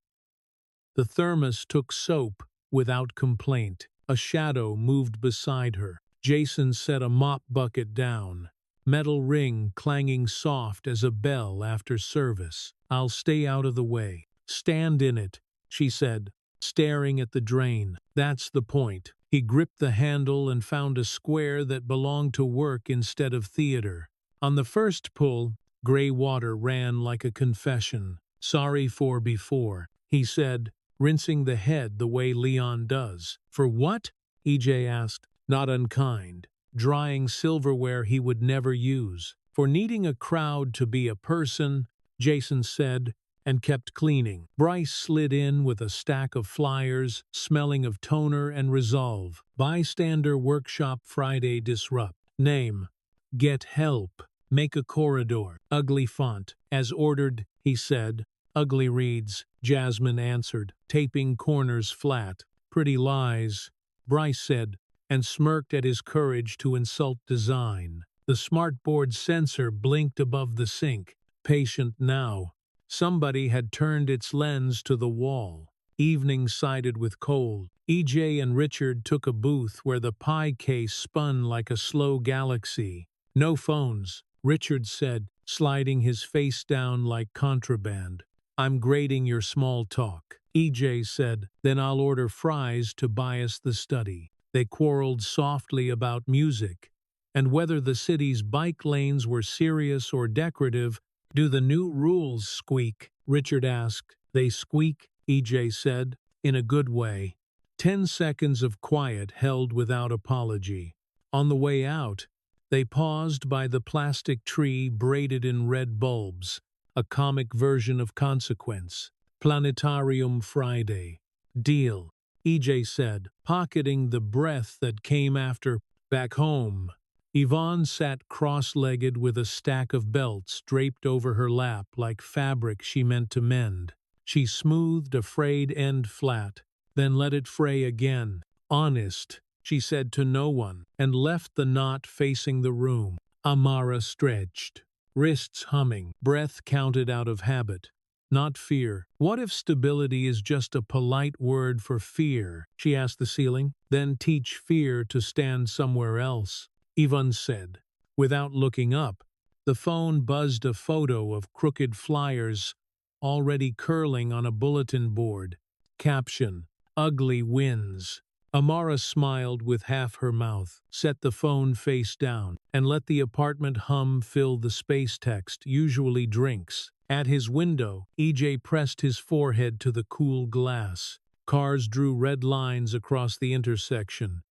The thermos took soap without complaint. A shadow moved beside her. Jason set a mop bucket down, metal ring clanging soft as a bell after service. "I'll stay out of the way." "Stand in it," she said, staring at the drain. "That's the point." He gripped the handle and found a square that belonged to work instead of theater. On the first pull, gray water ran like a confession. "Sorry for before," he said, rinsing the head the way Leon does. "For what?" EJ asked. "Not unkind. Drying silverware he would never use." "For needing a crowd to be a person," Jason said, and kept cleaning. Bryce slid in with a stack of flyers, smelling of toner and resolve. "Bystander workshop Friday disrupt. Name. Get help. Make a corridor. Ugly font. As ordered," he said. "Ugly reads," Jasmine answered, taping corners flat. "Pretty lies," Bryce said, and smirked at his courage to insult design. The smartboard sensor blinked above the sink. Patient now. Somebody had turned its lens to the wall. Evening sided with cold. EJ and Richard took a booth where the pie case spun like a slow galaxy. "No phones," Richard said, sliding his face down like contraband. "I'm grading your small talk," EJ said. "Then I'll order fries to bias the study." They quarreled softly about music, and whether the city's bike lanes were serious or decorative. "Do the new rules squeak?" Richard asked. "They squeak," EJ said, in a good way. 10 seconds of quiet held without apology. On the way out, they paused by the plastic tree braided in red bulbs, a comic version of consequence. "Planetarium Friday. Deal," EJ said, pocketing the breath that came after. Back home, Yvonne sat cross-legged with a stack of belts draped over her lap like fabric she meant to mend. She smoothed a frayed end flat, then let it fray again. "Honest," she said to no one, and left the knot facing the room. Amara stretched, wrists humming, breath counted out of habit. Not fear. "What if stability is just a polite word for fear?" she asked the ceiling. "Then teach fear to stand somewhere else," Yvonne said. Without looking up, the phone buzzed a photo of crooked flyers already curling on a bulletin board. Caption: "Ugly wins." Amara smiled with half her mouth, set the phone face down, and let the apartment hum fill the space text, "Usually drinks." At his window, EJ pressed his forehead to the cool glass. Cars drew red lines across the intersection.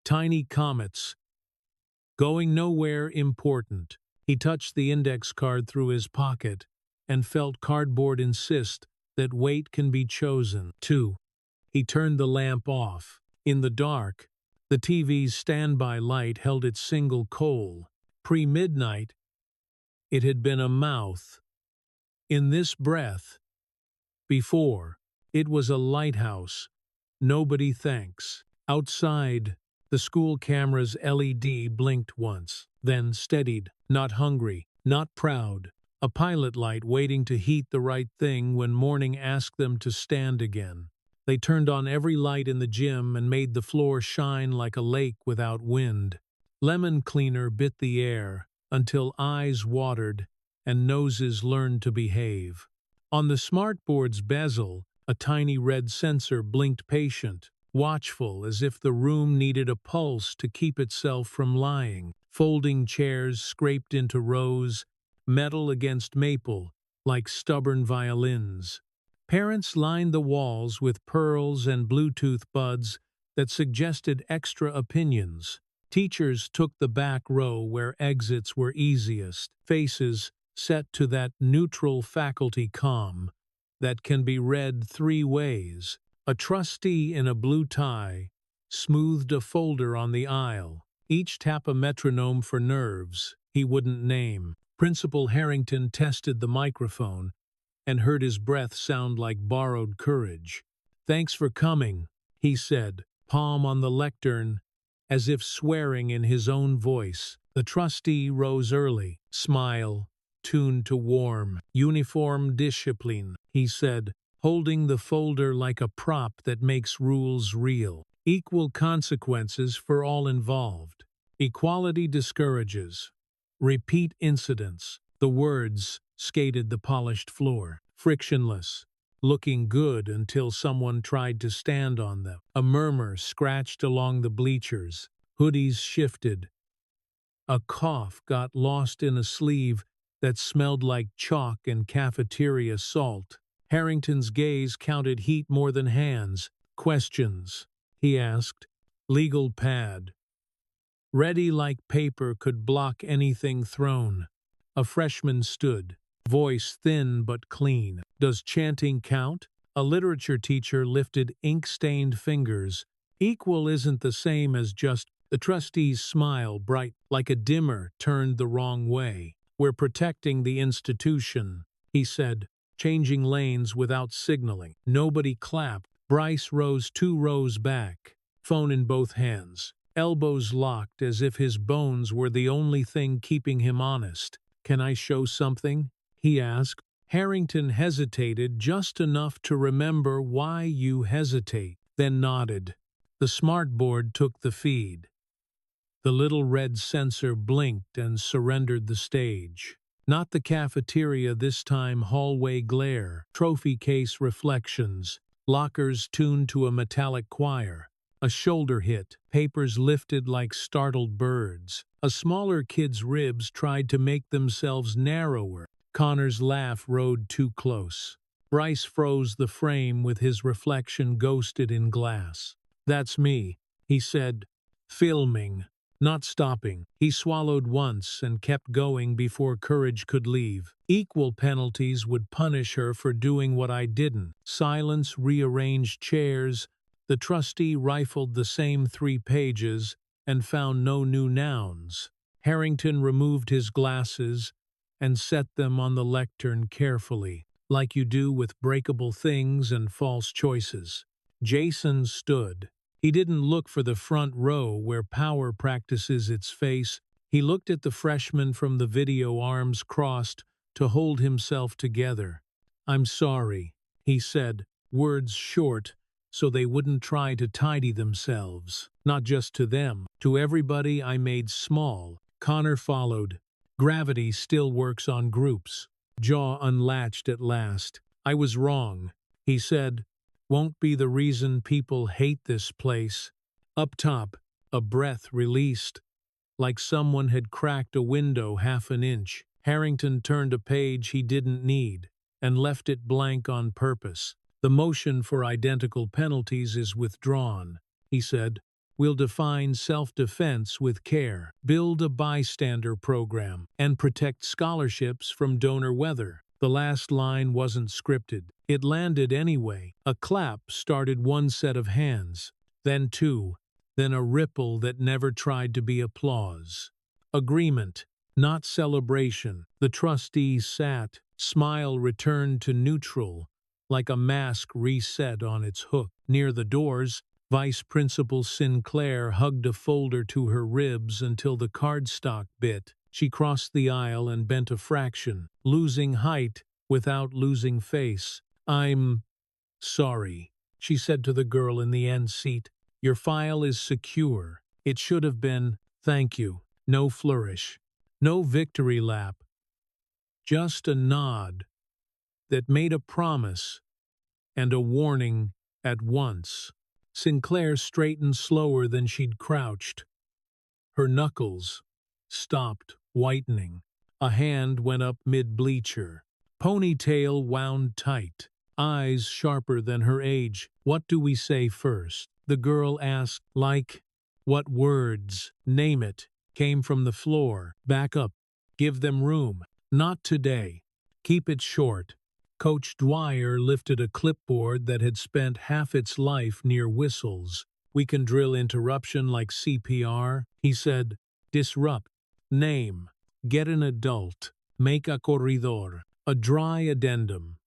Tiny comets. Going nowhere important. He touched the index card through his pocket and felt cardboard insist that weight can be chosen. 2. He turned the lamp off. In the dark, the TV's standby light held its single coal. Pre-midnight, it had been a mouth. In this breath. Before, it was a lighthouse. Nobody thanks. Outside, the school camera's LED blinked once, then steadied, not hungry, not proud. A pilot light waiting to heat the right thing when morning asked them to stand again. They turned on every light in the gym and made the floor shine like a lake without wind. Lemon cleaner bit the air, until eyes watered and noses learned to behave. On the smartboard's bezel, a tiny red sensor blinked patient, watchful as if the room needed a pulse to keep itself from lying. Folding chairs scraped into rows, metal against maple, like stubborn violins. Parents lined the walls with pearls and Bluetooth buds that suggested extra opinions. Teachers took the back row where exits were easiest, faces set to that neutral faculty calm that can be read three ways. A trustee in a blue tie smoothed a folder on the aisle, each tap a metronome for nerves he wouldn't name. Principal Harrington tested the microphone and heard his breath sound like borrowed courage. "Thanks for coming," he said, palm on the lectern, as if swearing in his own voice. The trustee rose early, smile tuned to warm, uniform discipline, he said, holding the folder like a prop that makes rules real. Equal consequences for all involved. Equality discourages. Repeat incidents. The words skated the polished floor. Frictionless. Looking good until someone tried to stand on them. A murmur scratched along the bleachers. Hoodies shifted. A cough got lost in a sleeve that smelled like chalk and cafeteria salt. Harrington's gaze counted heat more than hands. "Questions?" he asked. "Legal pad." Ready like paper could block anything thrown. A freshman stood, voice thin but clean. "Does chanting count?" A literature teacher lifted ink-stained fingers. "Equal isn't the same as just—" The trustee's smile, bright like a dimmer, turned the wrong way. "We're protecting the institution," he said, changing lanes without signaling. Nobody clapped. Bryce rose 2 rows back, phone in both hands, elbows locked as if his bones were the only thing keeping him honest. "Can I show something?" he asked. Harrington hesitated just enough to remember why you hesitate, then nodded. The smartboard took the feed. The little red sensor blinked and surrendered the stage. Not the cafeteria this time, hallway glare, trophy case reflections, lockers tuned to a metallic choir. A shoulder hit, papers lifted like startled birds. A smaller kid's ribs tried to make themselves narrower. Connor's laugh rode too close. Bryce froze the frame with his reflection ghosted in glass. "That's me," he said, filming. Not stopping. He swallowed once and kept going before courage could leave. "Equal penalties would punish her for doing what I didn't." Silence rearranged chairs. The trustee rifled the same 3 pages and found no new nouns. Harrington removed his glasses and set them on the lectern carefully, like you do with breakable things and false choices. Jason stood. He didn't look for the front row where power practices its face. He looked at the freshman from the video, arms crossed, to hold himself together. "I'm sorry," he said, words short, so they wouldn't try to tidy themselves. "Not just to them, to everybody I made small." Connor followed. Gravity still works on groups. Jaw unlatched at last. "I was wrong," he said. "Won't be the reason people hate this place." Up top, a breath released, like someone had cracked a window half an inch. Harrington turned a page he didn't need and left it blank on purpose. "The motion for identical penalties is withdrawn," he said. "We'll define self-defense with care, build a bystander program, and protect scholarships from donor weather." The last line wasn't scripted. It landed anyway. A clap started one set of hands, then 2, then a ripple that never tried to be applause. Agreement, not celebration. The trustee sat, smile returned to neutral, like a mask reset on its hook. Near the doors, Vice Principal Sinclair hugged a folder to her ribs until the cardstock bit. She crossed the aisle and bent a fraction, losing height without losing face. "I'm sorry," she said to the girl in the end seat. "Your file is secure." It should have been, "Thank you." No flourish. No victory lap, just a nod that made a promise and a warning at once. Sinclair straightened slower than she'd crouched. Her knuckles stopped whitening. A hand went up mid-bleacher. Ponytail wound tight. Eyes sharper than her age. "What do we say first?" the girl asked. "Like, what words? Name it," came from the floor. "Back up. Give them room." "Not today. Keep it short." Coach Dwyer lifted a clipboard that had spent half its life near whistles. "We can drill interruption like CPR," he said. "Disrupt. Name. Get an adult. Make a corridor." A dry addendum.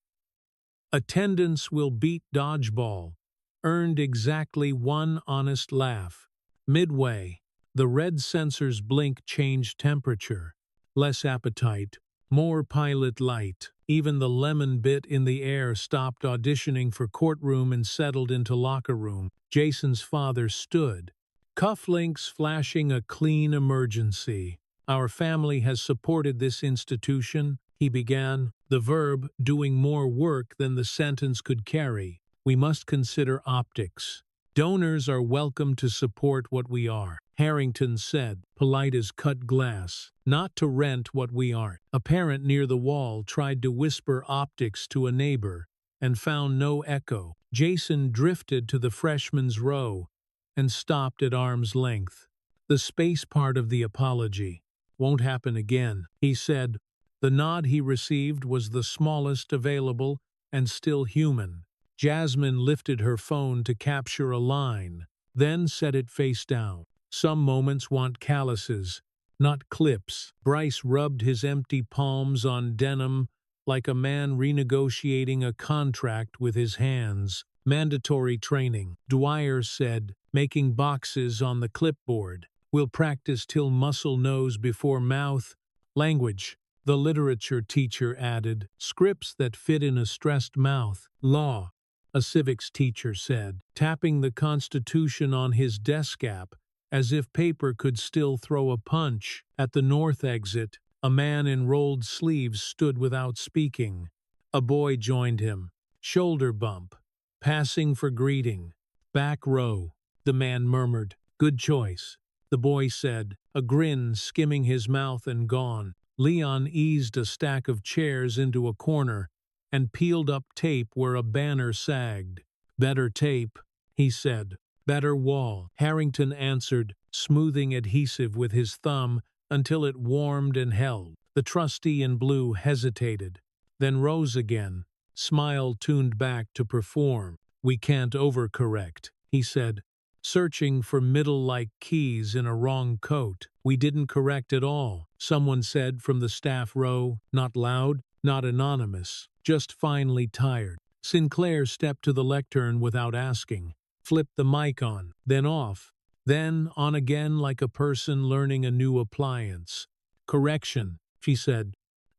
"Attendance will beat dodgeball." Earned exactly one honest laugh. Midway, the red sensors blink changed temperature. Less appetite, more pilot light. Even the lemon bit in the air stopped auditioning for courtroom and settled into locker room. Jason's father stood, cufflinks flashing a clean emergency. "Our family has supported this institution," he began, the verb doing more work than the sentence could carry. "We must consider optics. Donors are welcome to support what we are," Harrington said, polite as cut glass. "Not to rent what we aren't." A parent near the wall tried to whisper optics to a neighbor and found no echo. Jason drifted to the freshman's row and stopped at arm's length. The space part of the apology. "Won't happen again," he said. The nod he received was the smallest available and still human. Jasmine lifted her phone to capture a line, then set it face down. "Some moments want calluses, not clips." Bryce rubbed his empty palms on denim like a man renegotiating a contract with his hands. "Mandatory training," Dwyer said, making boxes on the clipboard. "We'll practice till muscle knows before mouth." "Language," the literature teacher added. "Scripts that fit in a stressed mouth." "Law," a civics teacher said, tapping the Constitution on his desk app as if paper could still throw a punch. At the north exit, a man in rolled sleeves stood without speaking. A boy joined him. Shoulder bump. "Passing for greeting." "Back row," the man murmured. "Good choice," the boy said, a grin skimming his mouth and gone. Leon eased a stack of chairs into a corner and peeled up tape where a banner sagged. "Better tape," he said. "Better wall," Harrington answered, smoothing adhesive with his thumb until it warmed and held. The trustee in blue hesitated, then rose again, smile tuned back to perform. "We can't overcorrect," he said, searching for middle-like keys in a wrong coat. "We didn't correct at all," someone said from the staff row, not loud, not anonymous, just finely tired. Sinclair stepped to the lectern without asking, flipped the mic on, then off, then on again like a person learning a new appliance. "Correction," she said,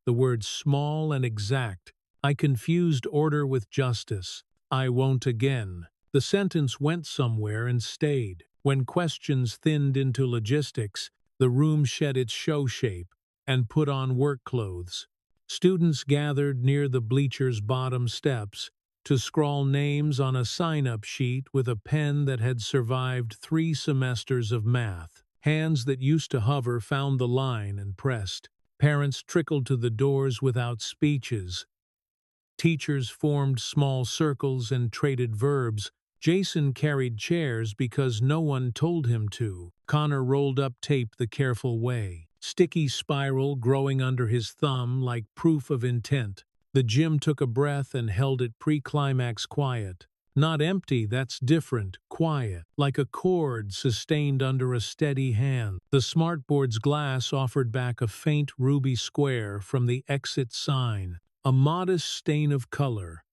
the words small and exact. "I confused order with justice. I won't again." The sentence went somewhere and stayed. When questions thinned into logistics, the room shed its show shape and put on work clothes. Students gathered near the bleachers' bottom steps to scrawl names on a sign-up sheet with a pen that had survived 3 semesters of math. Hands that used to hover found the line and pressed. Parents trickled to the doors without speeches. Teachers formed small circles and traded verbs. Jason carried chairs because no one told him to. Connor rolled up tape the careful way, sticky spiral growing under his thumb like proof of intent. The gym took a breath and held it pre-climax quiet. Not empty, that's different, quiet, like a chord sustained under a steady hand. The smartboard's glass offered back a faint ruby square from the exit sign, a modest stain of color.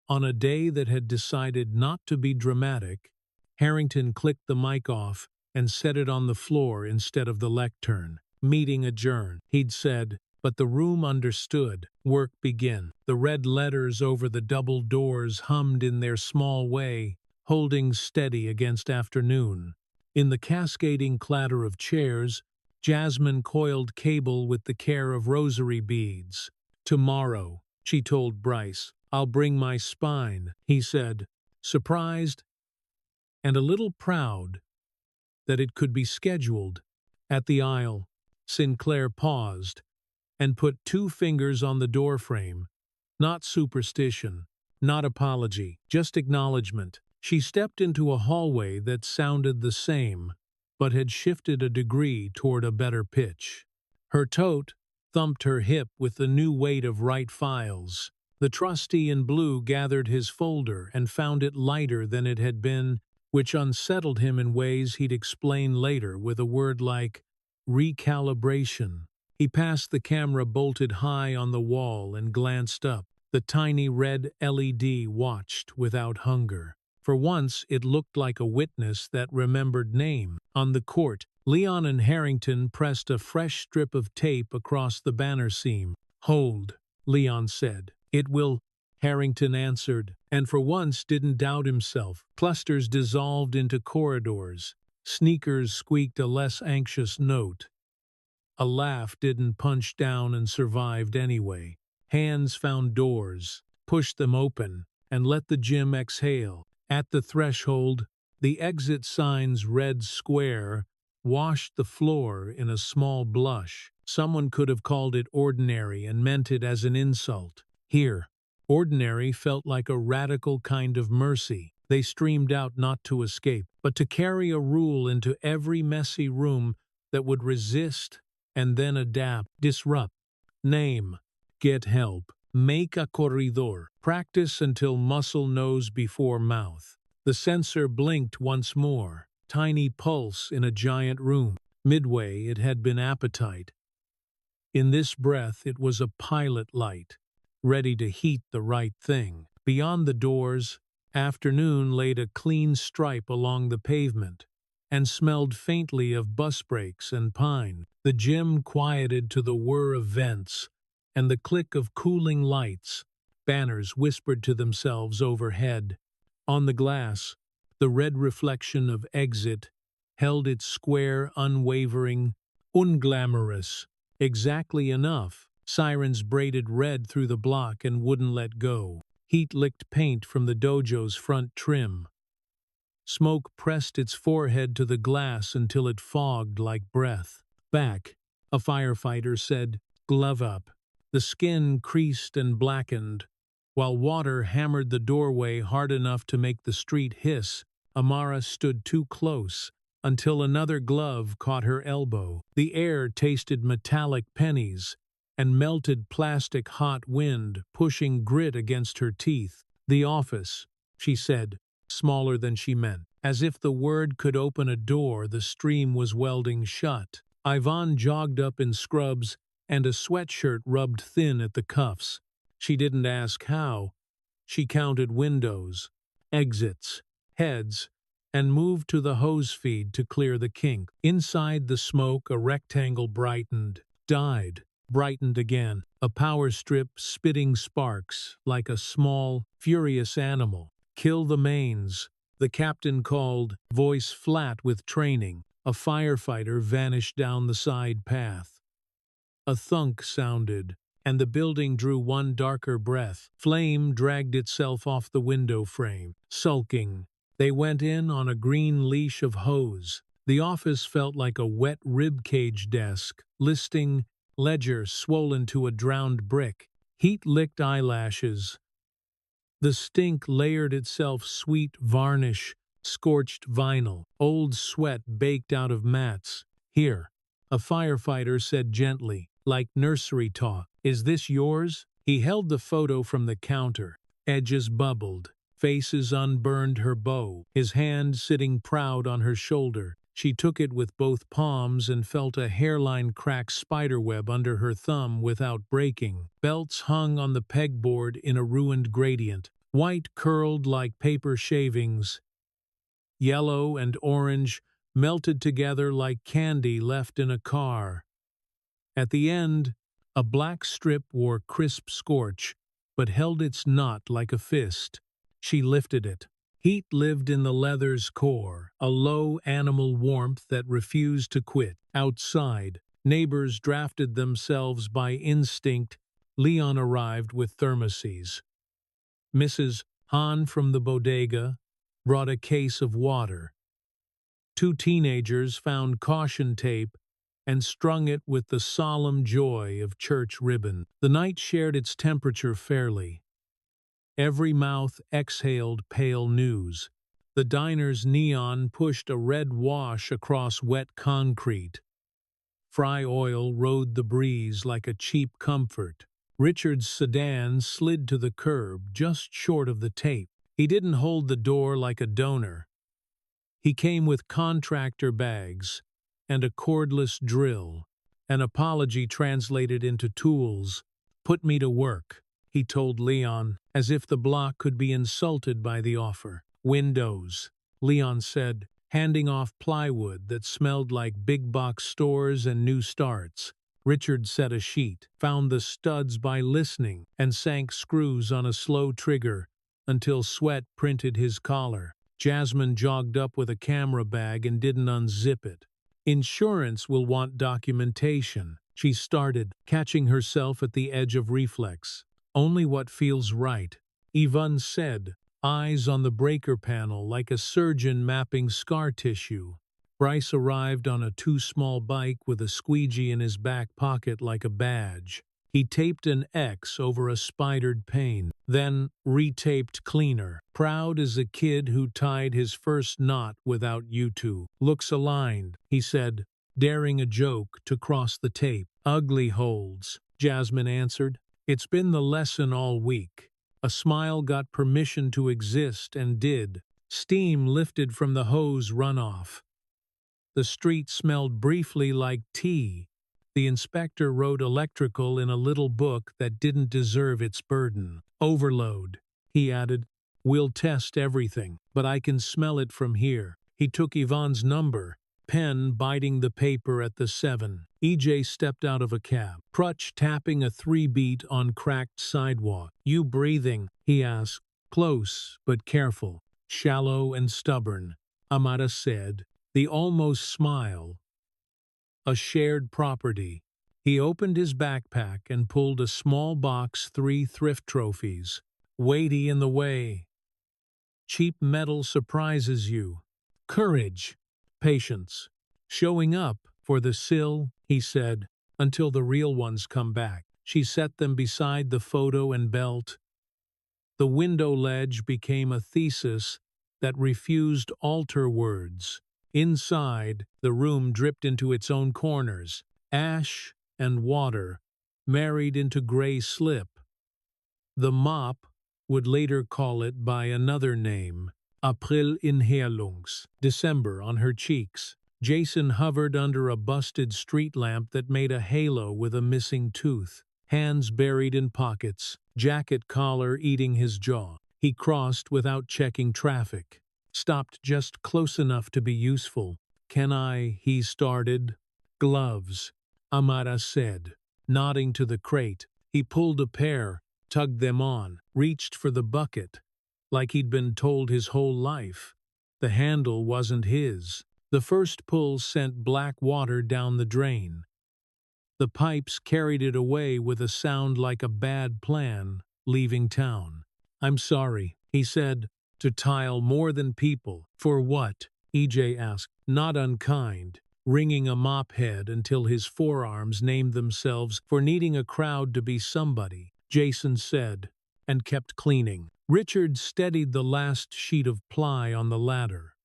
On a day that had decided not to be dramatic, Harrington clicked the mic off and set it on the floor instead of the lectern. "Meeting adjourned," he'd said, but the room understood. Work begin. The red letters over the double doors hummed in their small way, holding steady against afternoon. In the cascading clatter of chairs, Jasmine coiled cable with the care of rosary beads. "Tomorrow," she told Bryce. "I'll bring my spine," he said, surprised and a little proud that it could be scheduled. At the aisle, Sinclair paused and put two fingers on the doorframe. Not superstition, not apology, just acknowledgement. She stepped into a hallway that sounded the same, but had shifted a degree toward a better pitch. Her tote thumped her hip with the new weight of right files. The trustee in blue gathered his folder and found it lighter than it had been, which unsettled him in ways he'd explain later with a word like recalibration. He passed the camera bolted high on the wall and glanced up. The tiny red LED watched without hunger. For once, it looked like a witness that remembered name. On the court, Leon and Harrington pressed a fresh strip of tape across the banner seam. "Hold," Leon said. "It will," Harrington answered, and for once didn't doubt himself. Clusters dissolved into corridors. Sneakers squeaked a less anxious note. A laugh didn't punch down and survived anyway. Hands found doors, pushed them open, and let the gym exhale. At the threshold, the exit sign's red square washed the floor in a small blush. Someone could have called it ordinary and meant it as an insult. Here, ordinary felt like a radical kind of mercy. They streamed out not to escape, but to carry a rule into every messy room that would resist and then adapt, disrupt, name, get help, make a corridor, practice until muscle knows before mouth. The sensor blinked once more, tiny pulse in a giant room. Midway it had been appetite. In this breath it was a pilot light, ready to heat the right thing. Beyond the doors, afternoon laid a clean stripe along the pavement and smelled faintly of bus brakes and pine. The gym quieted to the whir of vents and the click of cooling lights. Banners whispered to themselves overhead. On the glass, the red reflection of exit held its square, unwavering, unglamorous, exactly enough. Sirens braided red through the block and wouldn't let go. Heat licked paint from the dojo's front trim. Smoke pressed its forehead to the glass until it fogged like breath. "Back," a firefighter said, "glove up." The skin creased and blackened, while water hammered the doorway hard enough to make the street hiss. Amara stood too close, until another glove caught her elbow. The air tasted metallic pennies and melted plastic hot wind pushing grit against her teeth. "The office," she said, smaller than she meant. As if the word could open a door the stream was welding shut. Ivan jogged up in scrubs and a sweatshirt rubbed thin at the cuffs. She didn't ask how. She counted windows, exits, heads, and moved to the hose feed to clear the kink. Inside the smoke a rectangle brightened, died, brightened again. A power strip spitting sparks like a small, furious animal. "Kill the mains," the captain called, voice flat with training. A firefighter vanished down the side path. A thunk sounded, and the building drew one darker breath. Flame dragged itself off the window frame. Sulking, they went in on a green leash of hose. The office felt like a wet ribcage desk, listing, ledger swollen to a drowned brick. Heat-licked eyelashes. The stink layered itself sweet varnish, scorched vinyl, old sweat baked out of mats. "Here," a firefighter said gently, like nursery talk. "Is this yours?" He held the photo from the counter. Edges bubbled, faces unburned her bow, his hand sitting proud on her shoulder. She took it with both palms and felt a hairline crack spiderweb under her thumb without breaking. Belts hung on the pegboard in a ruined gradient, white curled like paper shavings. Yellow and orange melted together like candy left in a car. At the end, a black strip wore crisp scorch, but held its knot like a fist. She lifted it. Heat lived in the leather's core, a low animal warmth that refused to quit. Outside, neighbors drafted themselves by instinct. Leon arrived with thermoses. Mrs. Hahn from the bodega brought a case of water. Two teenagers found caution tape and strung it with the solemn joy of church ribbon. The night shared its temperature fairly. Every mouth exhaled pale news. The diner's neon pushed a red wash across wet concrete. Fry oil rode the breeze like a cheap comfort. Richard's sedan slid to the curb just short of the tape. He didn't hold the door like a donor. He came with contractor bags and a cordless drill, an apology translated into tools. "Put me to work," he told Leon, as if the block could be insulted by the offer. "Windows," Leon said, handing off plywood that smelled like big-box stores and new starts. Richard set a sheet, found the studs by listening, and sank screws on a slow trigger until sweat printed his collar. Jasmine jogged up with a camera bag and didn't unzip it. "Insurance will want documentation," she started, catching herself at the edge of reflex. "Only what feels right," Yvonne said, eyes on the breaker panel like a surgeon mapping scar tissue. Bryce arrived on a too-small bike with a squeegee in his back pocket like a badge. He taped an X over a spidered pane, then retaped cleaner. "Proud as a kid who tied his first knot without you two. Looks aligned," he said, daring a joke to cross the tape. "Ugly holds," Jasmine answered. "It's been the lesson all week." A smile got permission to exist and did. Steam lifted from the hose runoff. The street smelled briefly like tea. The inspector wrote electrical in a little book that didn't deserve its burden. "Overload," he added. "We'll test everything, but I can smell it from here." He took Yvonne's number, pen biting the paper at the 7. EJ stepped out of a cab, crutch tapping a 3-beat on cracked sidewalk. "You breathing?" he asked. "Close, but careful. Shallow and stubborn," Amara said, the almost smile. "A shared property." He opened his backpack and pulled a small box, 3 thrift trophies. "Weighty in the way. Cheap metal surprises you. Courage. Patience. Showing up for the sill," he said, "until the real ones come back." She set them beside the photo and belt. The window ledge became a thesis that refused altar words. Inside, the room dripped into its own corners, ash and water, married into gray slip. The mop would later call it by another name, April Inhalungs, December on her cheeks. Jason hovered under a busted street lamp that made a halo with a missing tooth, hands buried in pockets, jacket collar eating his jaw. He crossed without checking traffic. Stopped just close enough to be useful. "Can I?" he started. "Gloves," Amara said, nodding to the crate. He pulled a pair, tugged them on, reached for the bucket, like he'd been told his whole life. The handle wasn't his. The first pull sent black water down the drain. The pipes carried it away with a sound like a bad plan, leaving town. "I'm sorry," he said. "To tile more than people." "For what?" EJ asked, not unkind, wringing a mop head until his forearms named themselves. "For needing a crowd to be somebody," Jason said, and kept cleaning. Richard steadied the last sheet of ply on the ladder.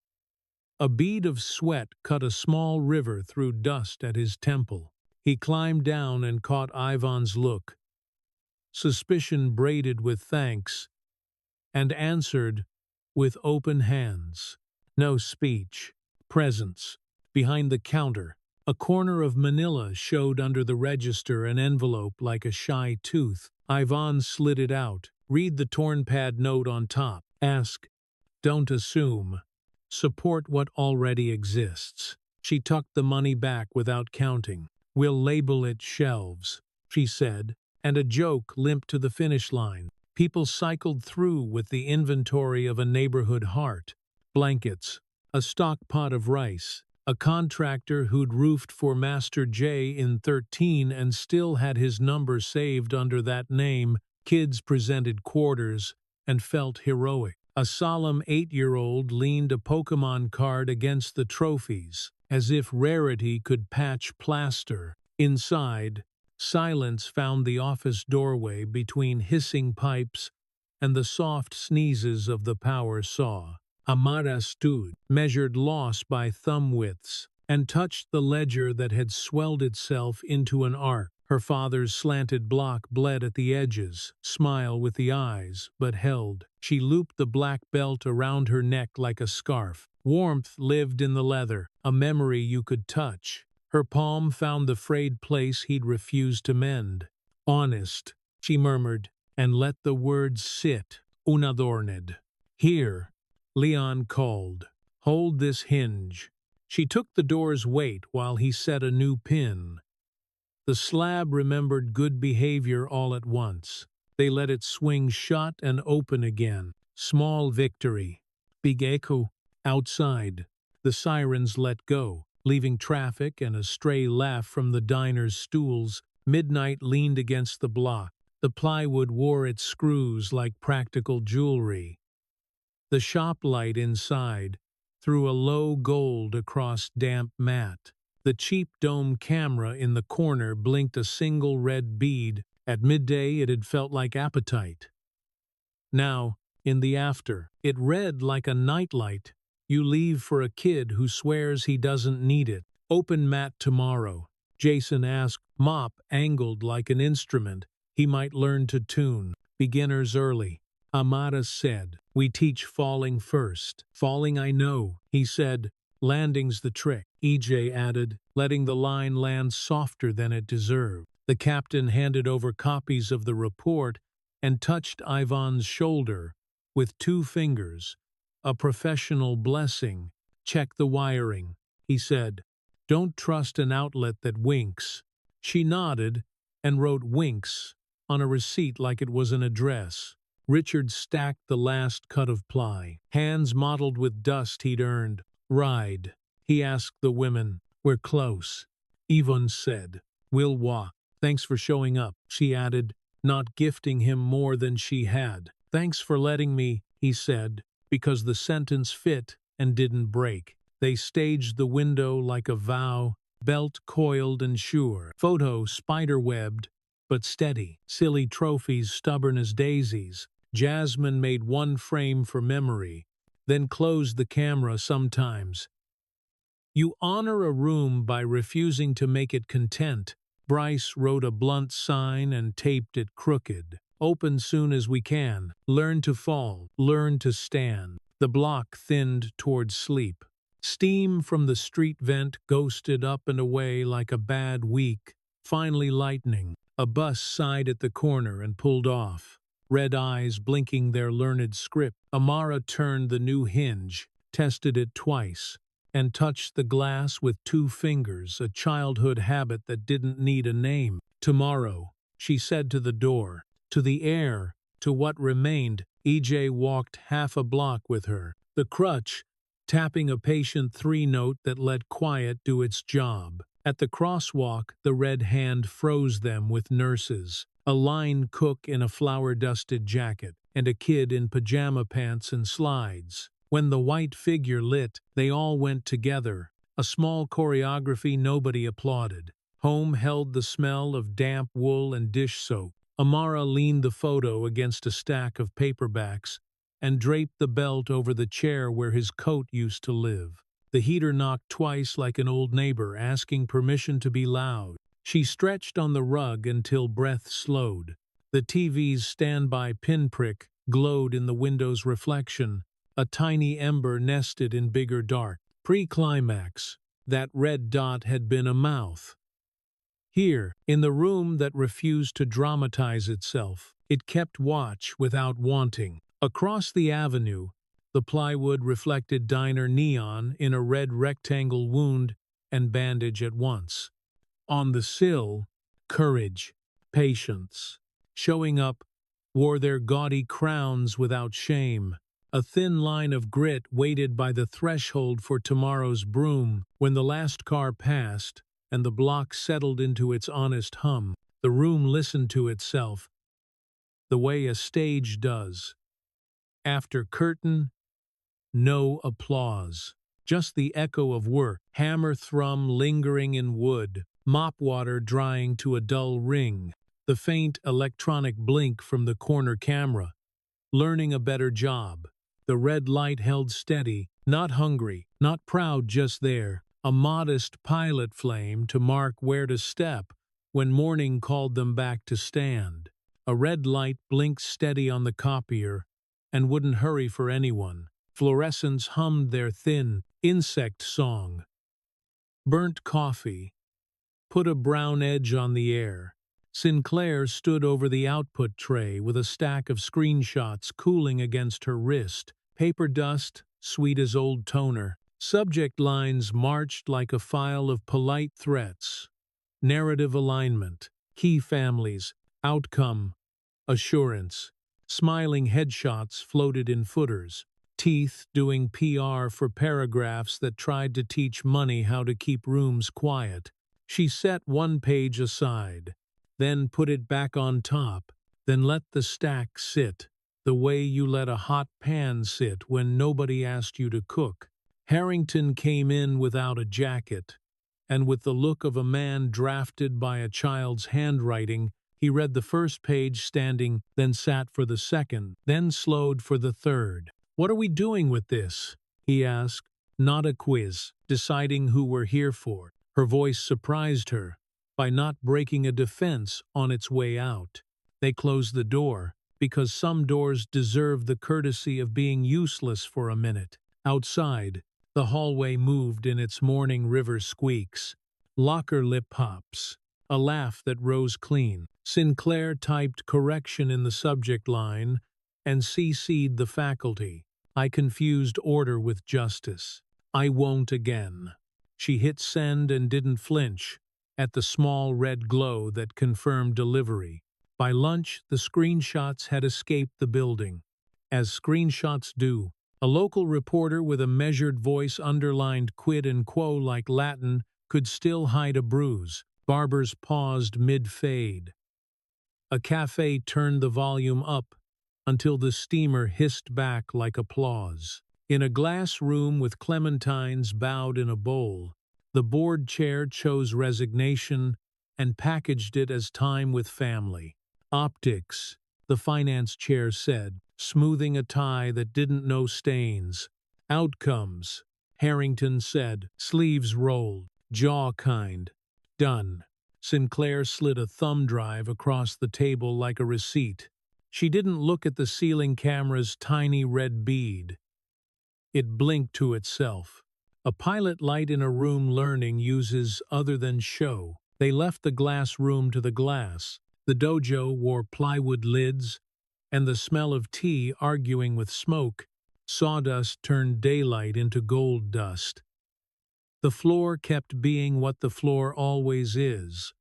A bead of sweat cut a small river through dust at his temple. He climbed down and caught Ivan's look. Suspicion braided with thanks, and answered with open hands. No speech. Presence. Behind the counter, a corner of manila showed under the register, an envelope like a shy tooth. Ivan slid it out. "Read the torn pad note on top. Ask. Don't assume. Support what already exists." She tucked the money back without counting. "We'll label it shelves," she said, and a joke limped to the finish line. People cycled through with the inventory of a neighborhood heart, blankets, a stock pot of rice, a contractor who'd roofed for Master J in 13 and still had his number saved under that name. Kids presented quarters and felt heroic. A solemn 8-year-old leaned a Pokemon card against the trophies, as if rarity could patch plaster. Inside, silence found the office doorway between hissing pipes and the soft sneezes of the power saw. Amara stood, measured loss by thumb widths, and touched the ledger that had swelled itself into an arc. Her father's slanted block bled at the edges, smile with the eyes, but held. She looped the black belt around her neck like a scarf. Warmth lived in the leather, a memory you could touch. Her palm found the frayed place he'd refused to mend. Honest, she murmured, and let the words sit, unadorned. Here, Leon called. Hold this hinge. She took the door's weight while he set a new pin. The slab remembered good behavior all at once. They let it swing shut and open again. Small victory. Big echo. Outside. The sirens let go, leaving traffic and a stray laugh from the diner's stools. Midnight leaned against the block. The plywood wore its screws like practical jewelry. The shop light inside threw a low gold across damp mat. The cheap dome camera in the corner blinked a single red bead. At midday it had felt like appetite. Now, in the after, it read like a nightlight. You leave for a kid who swears he doesn't need it. Open mat tomorrow. Jason asked, mop angled like an instrument he might learn to tune. Beginners early. Amara said, we teach falling first. Falling I know, he said. Landing's the trick. EJ added, letting the line land softer than it deserved. The captain handed over copies of the report and touched Ivan's shoulder with 2 fingers. A professional blessing. Check the wiring, he said. Don't trust an outlet that winks. She nodded and wrote winks on a receipt like it was an address. Richard stacked the last cut of ply, hands mottled with dust he'd earned. Ride, he asked the women. We're close, Yvonne said. We'll walk. Thanks for showing up, she added, not gifting him more than she had. Thanks for letting me, he said, because the sentence fit and didn't break. They staged the window like a vow, belt coiled and sure. Photo spider-webbed, but steady. Silly trophies stubborn as daisies. Jasmine made one frame for memory, then closed the camera sometimes. You honor a room by refusing to make it content. Bryce wrote a blunt sign and taped it crooked. Open soon as we can. Learn to fall. Learn to stand. The block thinned toward sleep. Steam from the street vent ghosted up and away like a bad week. Finally lightening. A bus sighed at the corner and pulled off. Red eyes blinking their learned script. Amara turned the new hinge, tested it twice, and touched the glass with 2 fingers, a childhood habit that didn't need a name. Tomorrow, she said to the door, to the air, to what remained. EJ walked half a block with her, the crutch, tapping a patient 3-note that let quiet do its job. At the crosswalk, the red hand froze them with nurses, a line cook in a flour-dusted jacket, and a kid in pajama pants and slides. When the white figure lit, they all went together, a small choreography nobody applauded. Home held the smell of damp wool and dish soap. Amara leaned the photo against a stack of paperbacks and draped the belt over the chair where his coat used to live. The heater knocked twice like an old neighbor asking permission to be loud. She stretched on the rug until breath slowed. The TV's standby pinprick glowed in the window's reflection, a tiny ember nested in bigger dark. Pre-climax, that red dot had been a mouth. Here, in the room that refused to dramatize itself, it kept watch without wanting. Across the avenue, the plywood reflected diner neon in a red rectangle wound and bandage at once. On the sill, courage, patience, showing up wore their gaudy crowns without shame. A thin line of grit waited by the threshold for tomorrow's broom. When the last car passed, and the block settled into its honest hum, the room listened to itself, the way a stage does. After curtain, no applause. Just the echo of work, hammer thrum lingering in wood, mop water drying to a dull ring, the faint electronic blink from the corner camera. Learning a better job. The red light held steady, not hungry, not proud, just there, a modest pilot flame to mark where to step when morning called them back to stand. A red light blinked steady on the copier and wouldn't hurry for anyone. Fluorescents hummed their thin, insect song. Burnt coffee put a brown edge on the air. Sinclair stood over the output tray with a stack of screenshots cooling against her wrist. Paper dust, sweet as old toner. Subject lines marched like a file of polite threats. Narrative alignment, key families, outcome, assurance. Smiling headshots floated in footers. Teeth doing PR for paragraphs that tried to teach money how to keep rooms quiet. She set one page aside, then put it back on top, then let the stack sit, the way you let a hot pan sit when nobody asked you to cook. Harrington came in without a jacket, and with the look of a man drafted by a child's handwriting. He read the first page standing, then sat for the second, then slowed for the third. "What are we doing with this?" he asked. "Not a quiz, deciding who we're here for." Her voice surprised her by not breaking a defense on its way out. They closed the door, because some doors deserve the courtesy of being useless for a minute. Outside, the hallway moved in its morning river squeaks. Locker lip hops. A laugh that rose clean. Sinclair typed correction in the subject line and CC'd the faculty. "I confused order with justice. I won't again." She hit send and didn't flinch at the small red glow that confirmed delivery. By lunch, the screenshots had escaped the building. As screenshots do, a local reporter with a measured voice underlined quid and quo like Latin could still hide a bruise. Barbers paused mid-fade. A cafe turned the volume up until the steamer hissed back like applause. In a glass room with clementines bowed in a bowl, the board chair chose resignation and packaged it as time with family. "Optics," the finance chair said, smoothing a tie that didn't know stains. "Outcomes," Harrington said, sleeves rolled, jaw kind. "Done." Sinclair slid a thumb drive across the table like a receipt. She didn't look at the ceiling camera's tiny red bead. It blinked to itself. A pilot light in a room learning uses other than show. They left the glass room to the glass. The dojo wore plywood lids, and the smell of tea arguing with smoke. Sawdust turned daylight into gold dust. The floor kept being what the floor always is.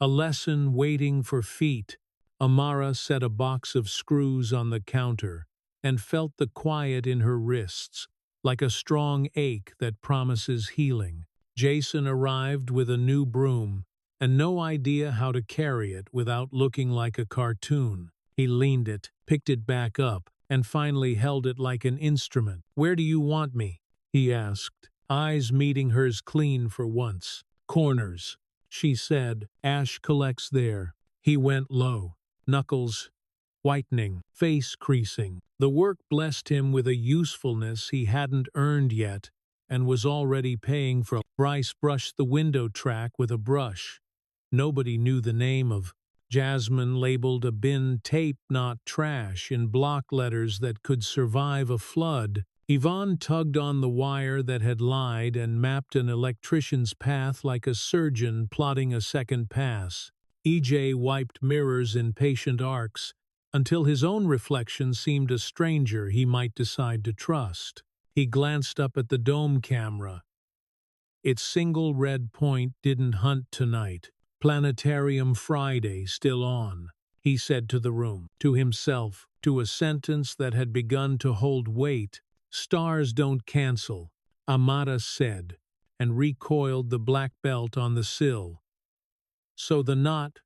A lesson waiting for feet. Amara set a box of screws on the counter and felt the quiet in her wrists, like a strong ache that promises healing. Jason arrived with a new broom and no idea how to carry it without looking like a cartoon. He leaned it, picked it back up, and finally held it like an instrument. "Where do you want me?" he asked, eyes meeting hers clean for once. "Corners," she said. "Ash collects there." He went low, knuckles whitening, face creasing. The work blessed him with a usefulness he hadn't earned yet and was already paying for. Bryce brushed the window track with a brush. Nobody knew the name of. Jasmine labeled a bin tape not trash in block letters that could survive a flood. Yvonne tugged on the wire that had lied and mapped an electrician's path like a surgeon plotting a second pass. EJ wiped mirrors in patient arcs until his own reflection seemed a stranger he might decide to trust. He glanced up at the dome camera. Its single red point didn't hunt tonight. Planetarium Friday still on. he said to the room, to himself, to a sentence that had begun to hold weight. Stars don't cancel, Amata said, and recoiled the black belt on the sill. So the knot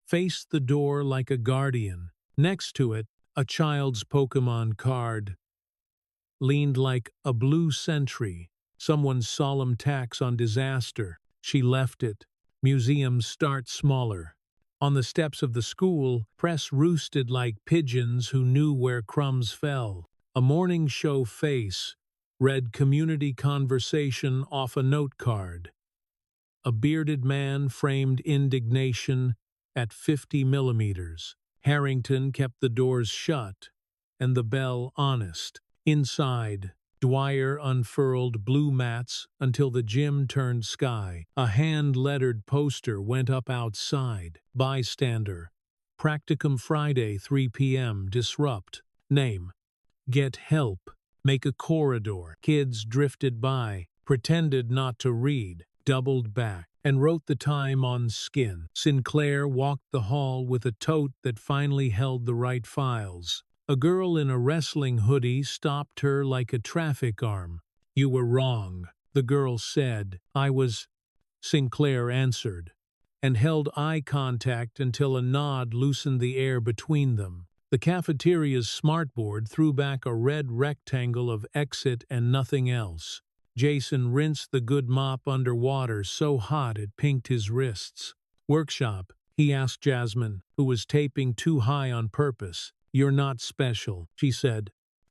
faced the door like a guardian. Next to it, a child's Pokemon card leaned like a blue sentry, someone's solemn tax on disaster. She left it. Museums start smaller. On the steps of the school, press roosted like pigeons who knew where crumbs fell. A morning show face read community conversation off a note card. A bearded man framed indignation at 50 millimeters. Harrington kept the doors shut and the bell honest. Inside, Dwyer unfurled blue mats until the gym turned sky. A hand-lettered poster went up outside. Bystander. Practicum Friday, 3 p.m. Disrupt. Name. Get help. Make a corridor. Kids drifted by, pretended not to read, doubled back, and wrote the time on skin. Sinclair walked the hall with a tote that finally held the right files. A girl in a wrestling hoodie stopped her like a traffic arm. "You were wrong," the girl said. "I was," Sinclair answered, and held eye contact until a nod loosened the air between them. The cafeteria's smartboard threw back a red rectangle of exit and nothing else. Jason rinsed the good mop under water so hot it pinked his wrists. "Workshop?" he asked Jasmine, who was taping too high on purpose. "You're not special," she said.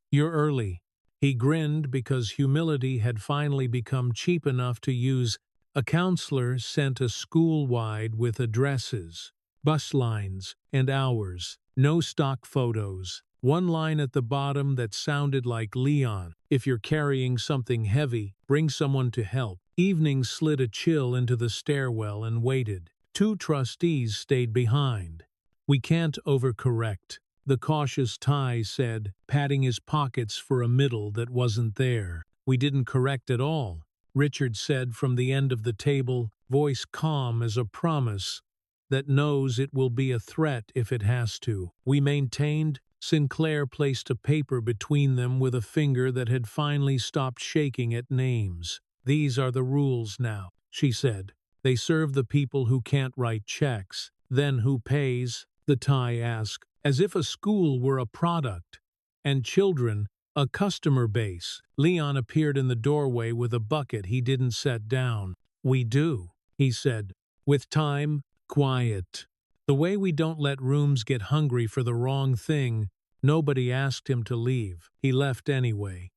"You're early." He grinned because humility had finally become cheap enough to use. A counselor sent a school-wide with addresses, bus lines, and hours. No stock photos. One line at the bottom that sounded like Leon. "If you're carrying something heavy, bring someone to help." Evening slid a chill into the stairwell and waited. 2 trustees stayed behind. "We can't overcorrect," the cautious Ty said, patting his pockets for a middle that wasn't there. "We didn't correct at all," Richard said from the end of the table, voice calm as a promise that knows it will be a threat if it has to. "We maintained." Sinclair placed a paper between them with a finger that had finally stopped shaking at names. "These are the rules now," she said. "They serve the people who can't write checks." "Then who pays?" the Thai asked, as if a school were a product, and children a customer base. Leon appeared in the doorway with a bucket he didn't set down. "We do," he said. "With time, quiet. The way we don't let rooms get hungry for the wrong thing." Nobody asked him to leave. He left anyway.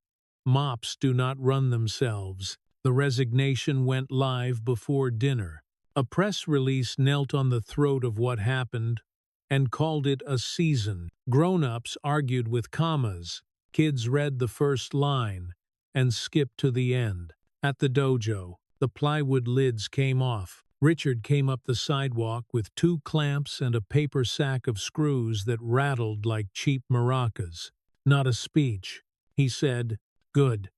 Mops do not run themselves. The resignation went live before dinner. A press release knelt on the throat of what happened and called it a season. Grown-ups argued with commas. Kids read the first line and skipped to the end. At the dojo, the plywood lids came off. Richard came up the sidewalk with 2 clamps and a paper sack of screws that rattled like cheap maracas. "Not a speech," he said. "Good,"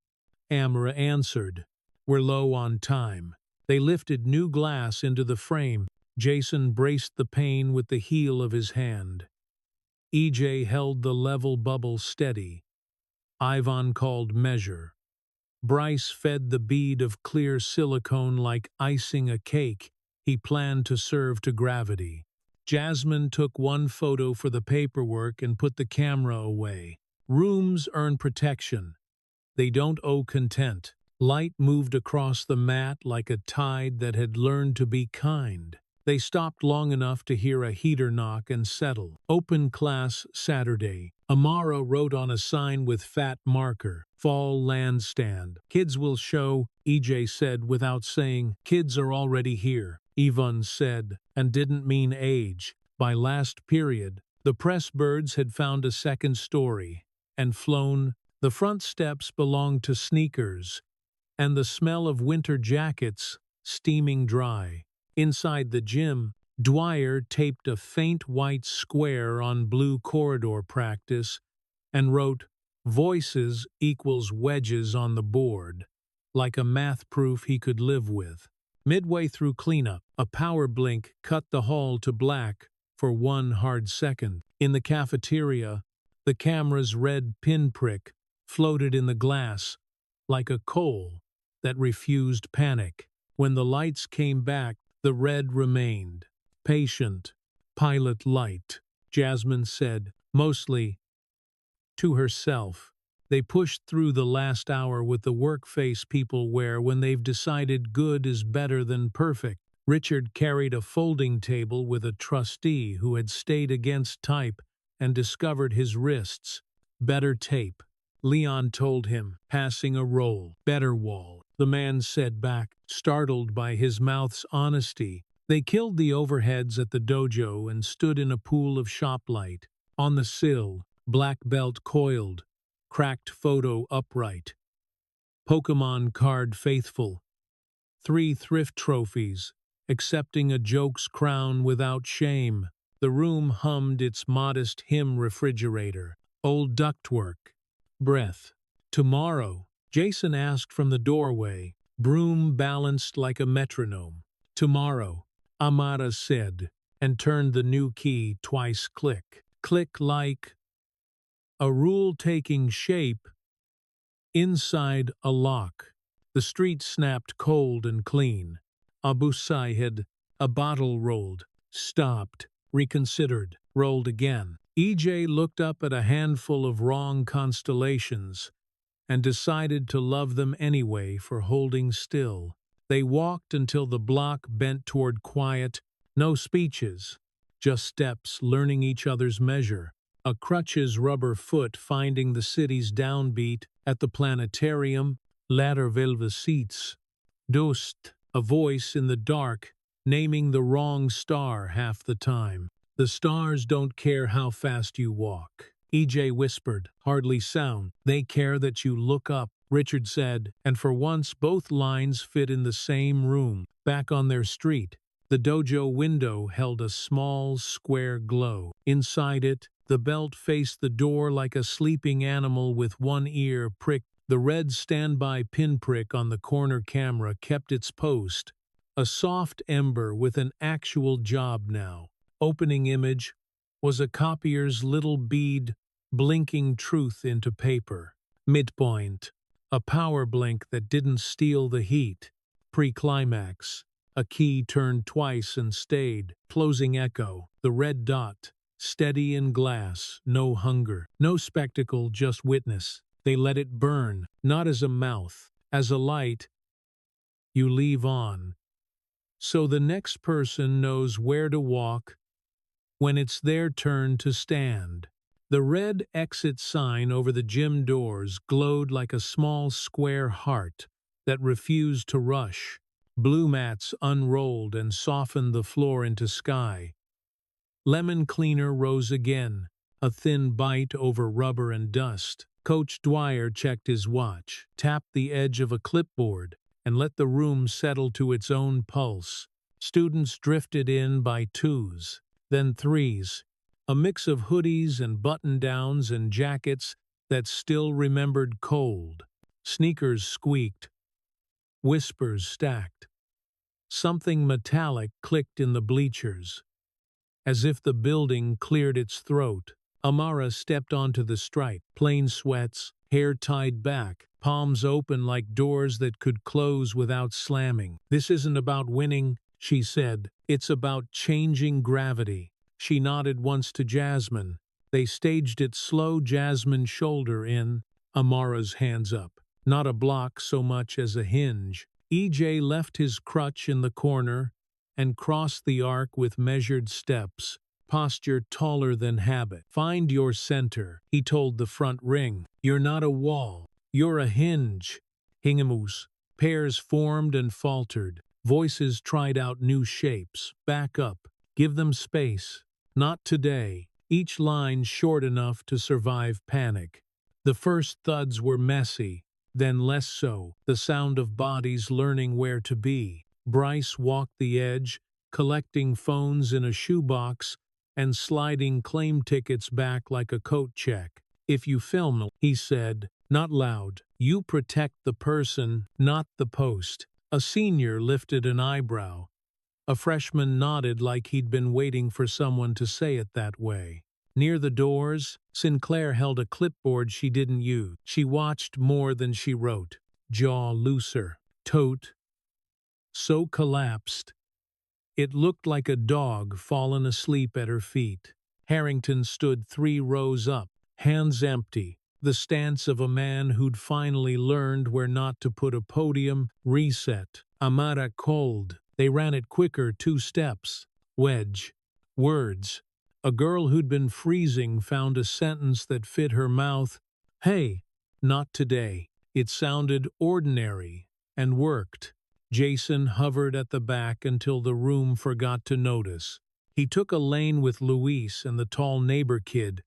Amara answered. "We're low on time." They lifted new glass into the frame. Jason braced the pane with the heel of his hand. EJ held the level bubble steady. Ivan called measure. Bryce fed the bead of clear silicone like icing a cake he planned to serve to gravity. Jasmine took 1 photo for the paperwork and put the camera away. Rooms earn protection. They don't owe content. Light moved across the mat like a tide that had learned to be kind. They stopped long enough to hear a heater knock and settle. "Open class Saturday." Amara wrote on a sign with fat marker. "Fall land stand. Kids will show," EJ said without saying. "Kids are already here," Yvonne said, and didn't mean age. By last period, the press birds had found a second story and flown. The front steps belonged to sneakers, and the smell of winter jackets steaming dry. Inside the gym, Dwyer taped a faint white square on blue corridor practice and wrote, "Voices equals wedges" on the board, like a math proof he could live with. Midway through cleanup, a power blink cut the hall to black. for one hard second. In the cafeteria, the camera's red pinprick floated in the glass like a coal that refused panic. When the lights came back, the red remained. Patient, pilot light, Jasmine said, mostly to herself. They pushed through the last hour with the work face people wear when they've decided good is better than perfect. Richard carried a folding table with a trustee who had stayed against type and discovered his wrists. Better tape, Leon told him, passing a roll. Better wall, the man said back, startled by his mouth's honesty. They killed the overheads at the dojo and stood in a pool of shop light. On the sill, black belt coiled, cracked photo upright. Pokemon card faithful. 3 thrift trophies, accepting a joke's crown without shame. The room hummed its modest hymn refrigerator. Old ductwork. Breath. Tomorrow, Jason asked from the doorway, broom balanced like a metronome. Tomorrow, Amara said, and turned the new key twice. Click. Click like a rule-taking shape inside a lock. The street snapped cold and clean. Abu Sayyid, a bottle rolled, stopped, reconsidered, rolled again. EJ looked up at a handful of wrong constellations and decided to love them anyway for holding still. They walked until the block bent toward quiet, no speeches, just steps learning each other's measure. A crutch's rubber foot finding the city's downbeat at the planetarium, ladder velvet seats. Dust, a voice in the dark, naming the wrong star half the time. The stars don't care how fast you walk. EJ whispered, hardly sound. They care that you look up, Richard said, and for once both lines fit in the same room. Back on their street, the dojo window held a small, square glow. Inside it, the belt faced the door like a sleeping animal with one ear pricked. The red standby pinprick on the corner camera kept its post, a soft ember with an actual job now. Opening image was a copier's little bead blinking truth into paper. Midpoint, a power blink that didn't steal the heat. Pre-climax, a key turned twice and stayed. Closing echo, the red dot, steady in glass, no hunger, no spectacle, just witness. They let it burn, not as a mouth, as a light you leave on, so the next person knows where to walk when it's their turn to stand. The red exit sign over the gym doors glowed like a small square heart that refused to rush. Blue mats unrolled and softened the floor into sky. Lemon cleaner rose again, a thin bite over rubber and dust. Coach Dwyer checked his watch, tapped the edge of a clipboard, and let the room settle to its own pulse. Students drifted in by twos, then threes, a mix of hoodies and button-downs and jackets that still remembered cold. Sneakers squeaked, whispers stacked. Something metallic clicked in the bleachers, as if the building cleared its throat. Amara stepped onto the stripe, plain sweats, hair tied back, palms open like doors that could close without slamming. This isn't about winning, she said. It's about changing gravity. She nodded once to Jasmine. They staged it slow, Jasmine shoulder in, Amara's hands up. Not a block so much as a hinge. EJ left his crutch in the corner and crossed the arc with measured steps. Posture taller than habit. Find your center, he told the front ring. You're not a wall. You're a hinge. Hingamus. Pairs formed and faltered. Voices tried out new shapes. Back up. Give them space. Not today. Each line short enough to survive panic. The first thuds were messy, then less so. The sound of bodies learning where to be. Bryce walked the edge, collecting phones in a shoebox and sliding claim tickets back like a coat check. If you film, he said, not loud, you protect the person, not the post. A senior lifted an eyebrow. A freshman nodded like he'd been waiting for someone to say it that way. Near the doors, Sinclair held a clipboard she didn't use. She watched more than she wrote. Jaw looser. Tote. So collapsed. It looked like a dog fallen asleep at her feet. Harrington stood 3 rows up, hands empty, the stance of a man who'd finally learned where not to put a podium. Reset. Amara cold. They ran it quicker 2 steps. Wedge. Words. A girl who'd been freezing found a sentence that fit her mouth. Hey, not today. It sounded ordinary, and worked. Jason hovered at the back until the room forgot to notice. He took a lane with Luis and the tall neighbor kid.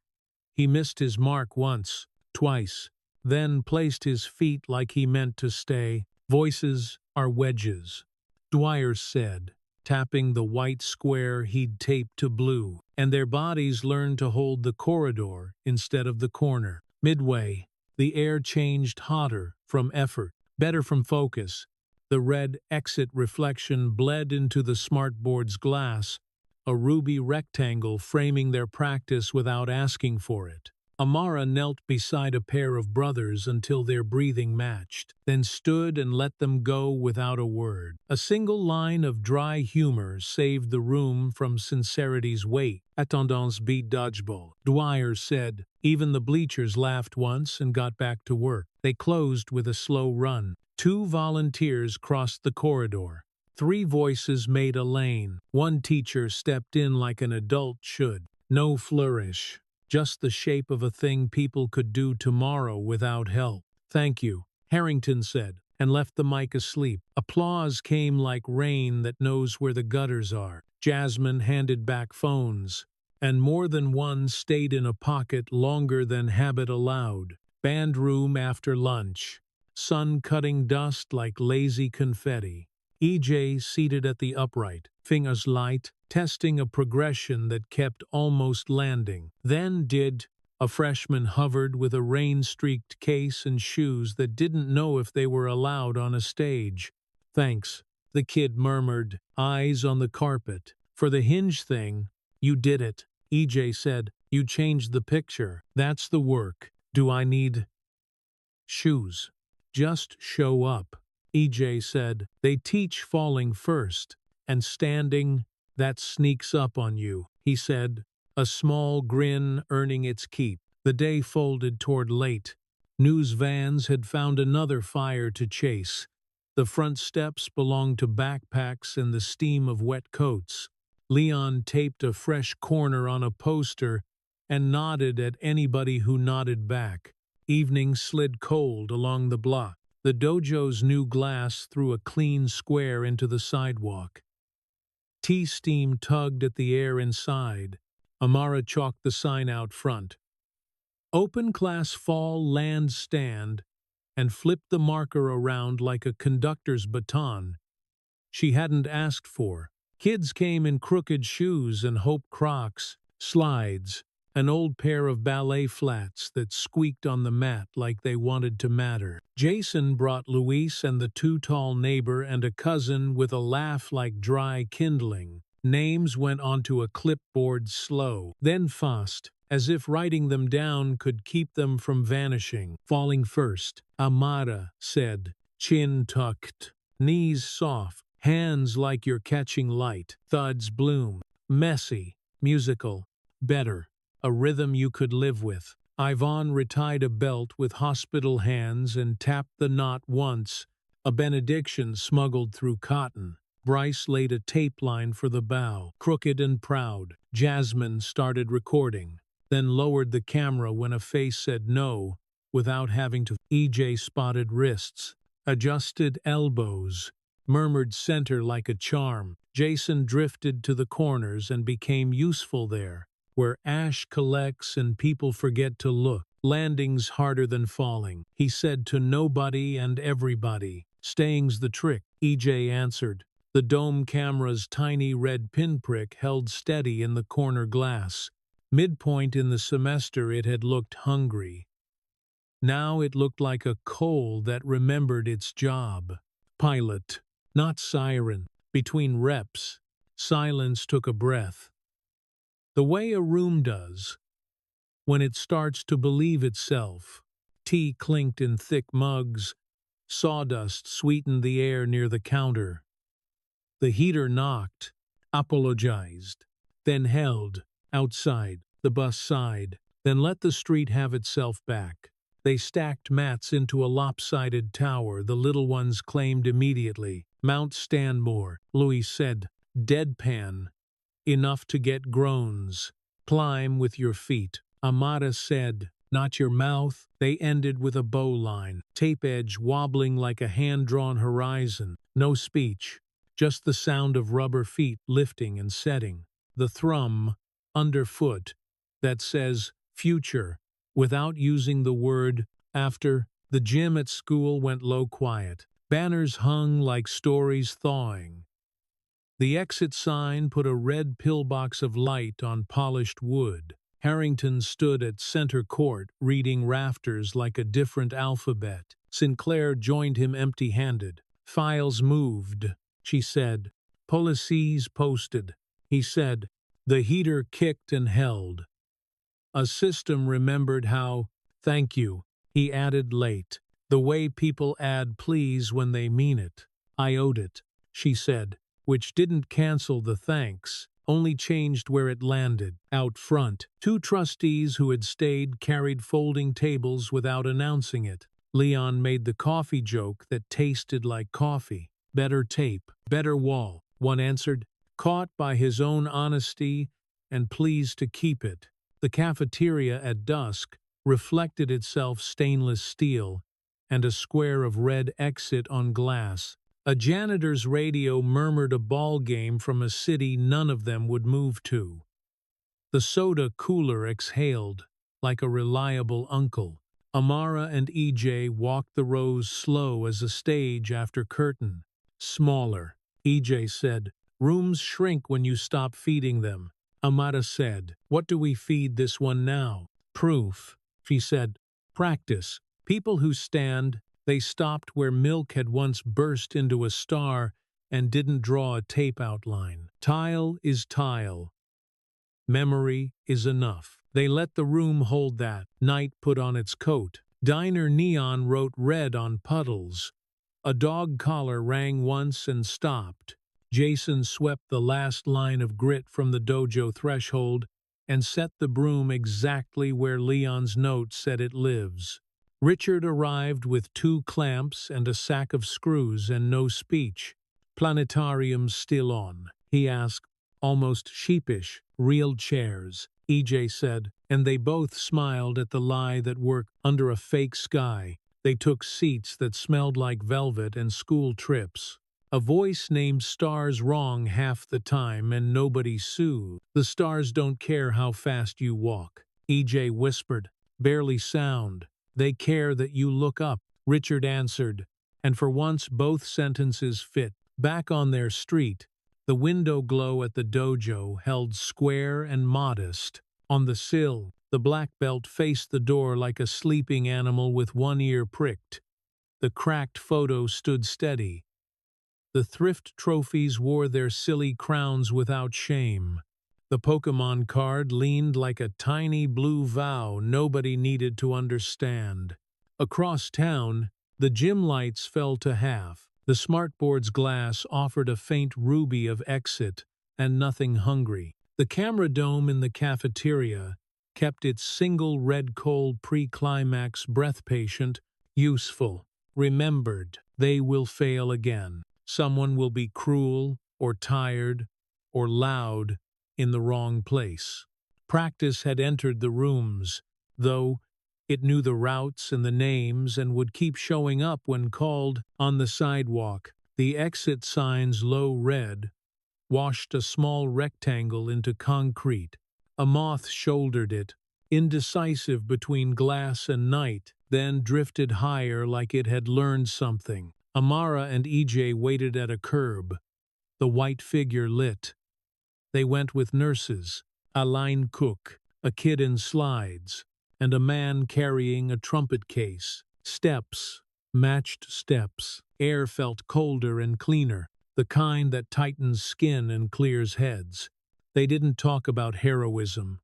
He missed his mark once, twice, then placed his feet like he meant to stay. Voices are wedges, Dwyer said, tapping the white square he'd taped to blue, and their bodies learned to hold the corridor instead of the corner. Midway, the air changed hotter from effort, better from focus. The red exit reflection bled into the smartboard's glass, a ruby rectangle framing their practice without asking for it. Amara knelt beside a pair of brothers until their breathing matched, then stood and let them go without a word. A single line of dry humor saved the room from sincerity's weight. Attendance beat dodgeball, Dwyer said. Even the bleachers laughed once and got back to work. They closed with a slow run. 2 volunteers crossed the corridor. 3 voices made a lane. 1 teacher stepped in like an adult should. No flourish. Just the shape of a thing people could do tomorrow without help. Thank you, Harrington said, and left the mic asleep. Applause came like rain that knows where the gutters are. Jasmine handed back phones, and more than one stayed in a pocket longer than habit allowed. Band room after lunch. Sun cutting dust like lazy confetti. EJ seated at the upright, fingers light, testing a progression that kept almost landing. Then did. A freshman hovered with a rain-streaked case and shoes that didn't know if they were allowed on a stage. Thanks, the kid murmured, eyes on the carpet. For the hinge thing, you did it, EJ said. You changed the picture. That's the work. Do I need shoes? Just show up, EJ said. They teach falling first, and standing, that sneaks up on you, he said, a small grin earning its keep. The day folded toward late. News vans had found another fire to chase. The front steps belonged to backpacks and the steam of wet coats. Leon taped a fresh corner on a poster and nodded at anybody who nodded back. Evening slid cold along the block. The dojo's new glass threw a clean square into the sidewalk. Tea steam tugged at the air inside. Amara chalked the sign out front. Open class fall land stand, and flipped the marker around like a conductor's baton she hadn't asked for. Kids came in crooked shoes and Hope Crocs, slides, an old pair of ballet flats that squeaked on the mat like they wanted to matter. Jason brought Luis and the 2 tall neighbor and a cousin with a laugh like dry kindling. Names went onto a clipboard slow, then fast, as if writing them down could keep them from vanishing. Falling first, Amara said, chin tucked, knees soft, hands like you're catching light. Thuds bloom, messy, musical, better. A rhythm you could live with. Ivan retied a belt with hospital hands and tapped the knot once, a benediction smuggled through cotton. Bryce laid a tape line for the bow, crooked and proud. Jasmine started recording, then lowered the camera when a face said no, without having to. EJ spotted wrists, adjusted elbows, murmured center like a charm. Jason drifted to the corners and became useful there, where ash collects and people forget to look. Landing's harder than falling, he said to nobody and everybody. Staying's the trick, EJ answered. The dome camera's tiny red pinprick held steady in the corner glass. Midpoint in the semester it had looked hungry. Now it looked like a coal that remembered its job. Pilot, not siren. Between reps, Silence took a breath. The way a room does, when it starts to believe itself. Tea clinked in thick mugs. Sawdust sweetened the air near the counter. The heater knocked, apologized, then held, outside, the bus side, then let the street have itself back. They stacked mats into a lopsided tower the little ones claimed immediately. Mount Stanmore, Louis said, deadpan. Enough to get groans. Climb with your feet. Amada said, not your mouth. They ended with a bowline, tape edge wobbling like a hand-drawn horizon. No speech. Just the sound of rubber feet lifting and setting. The thrum, underfoot, that says future, without using the word after. The gym at school went low quiet. Banners hung like stories thawing. The exit sign put a red pillbox of light on polished wood. Harrington stood at center court, reading rafters like a different alphabet. Sinclair joined him empty-handed. Files moved, she said. Policies posted, he said. The heater kicked and held. A system remembered how, thank you, he added late. The way people add please when they mean it. I owed it, she said, which didn't cancel the thanks, only changed where it landed. Out front, two trustees who had stayed carried folding tables without announcing it. Leon made the coffee joke that tasted like coffee. Better tape, better wall, one answered, caught by his own honesty and pleased to keep it. The cafeteria at dusk reflected itself stainless steel and a square of red exit on glass. A janitor's radio murmured a ball game from a city none of them would move to. The soda cooler exhaled like a reliable uncle. Amara and EJ walked the rows slow as a stage after curtain. Smaller, EJ said. Rooms shrink when you stop feeding them. Amara said, what do we feed this one now? Proof, she said. Practice. People who stand. They stopped where milk had once burst into a star and didn't draw a tape outline. Tile is tile. Memory is enough. They let the room hold that. Night put on its coat. Diner neon wrote red on puddles. A dog collar rang once and stopped. Jason swept the last line of grit from the dojo threshold and set the broom exactly where Leon's note said it lives. Richard arrived with 2 clamps and a sack of screws and no speech. Planetarium still on, he asked, almost sheepish. Real chairs, EJ said, and they both smiled at the lie that worked under a fake sky. They took seats that smelled like velvet and school trips. A voice named stars wrong half the time and nobody sued. The stars don't care how fast you walk, EJ whispered. Barely sound. They care that you look up, Richard answered, and for once both sentences fit. Back on their street, the window glow at the dojo held square and modest. On the sill, the black belt faced the door like a sleeping animal with one ear pricked. The cracked photo stood steady. The thrift trophies wore their silly crowns without shame. The Pokemon card leaned like a tiny blue vow nobody needed to understand. Across town, the gym lights fell to half. The smartboard's glass offered a faint ruby of exit and nothing hungry. The camera dome in the cafeteria kept its single red coal pre-climax breath patient useful. Remembered, they will fail again. Someone will be cruel or tired or loud in the wrong place. Practice had entered the rooms, though it knew the routes and the names and would keep showing up when called. On the sidewalk, the exit sign's low red washed a small rectangle into concrete. A moth shouldered it, indecisive between glass and night, then drifted higher like it had learned something. Amara and EJ waited at a curb. The white figure lit. They went with nurses, a line cook, a kid in slides, and a man carrying a trumpet case. Steps, matched steps. Air felt colder and cleaner. the kind that tightens skin and clears heads. They didn't talk about heroism.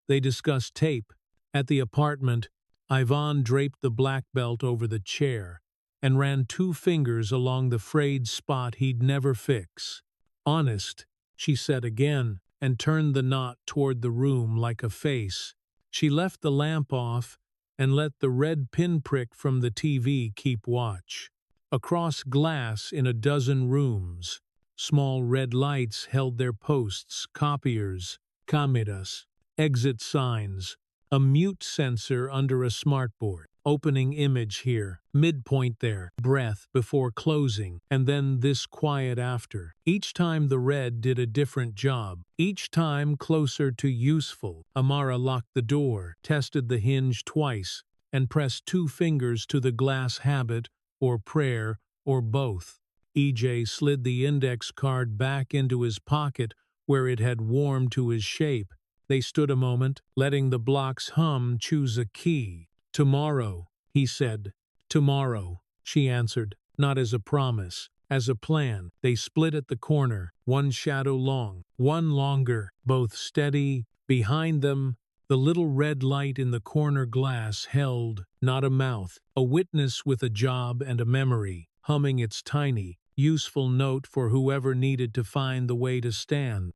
They discussed tape. At the apartment, Ivan draped the black belt over the chair and ran 2 fingers along the frayed spot he'd never fix. Honest, she said again, and turned the knot toward the room like a face. She left the lamp off and let the red pinprick from the TV keep watch. Across glass in a dozen rooms, small red lights held their posts, copiers, cameras, exit signs, a mute sensor under a smartboard, opening image here, midpoint there, breath before closing, and then this quiet after. Each time the red did a different job, each time closer to useful. Amara locked the door, tested the hinge twice, and pressed 2 fingers to the glass habit, or prayer, or both. EJ slid the index card back into his pocket where it had warmed to his shape. They stood a moment, letting the blocks hum, choose a key. Tomorrow, he said. Tomorrow, she answered, not as a promise, as a plan. They split at the corner, one shadow long, one longer, both steady. Behind them, the little red light in the corner glass held, not a mouth, a witness with a job and a memory, humming its tiny, useful note for whoever needed to find the way to stand.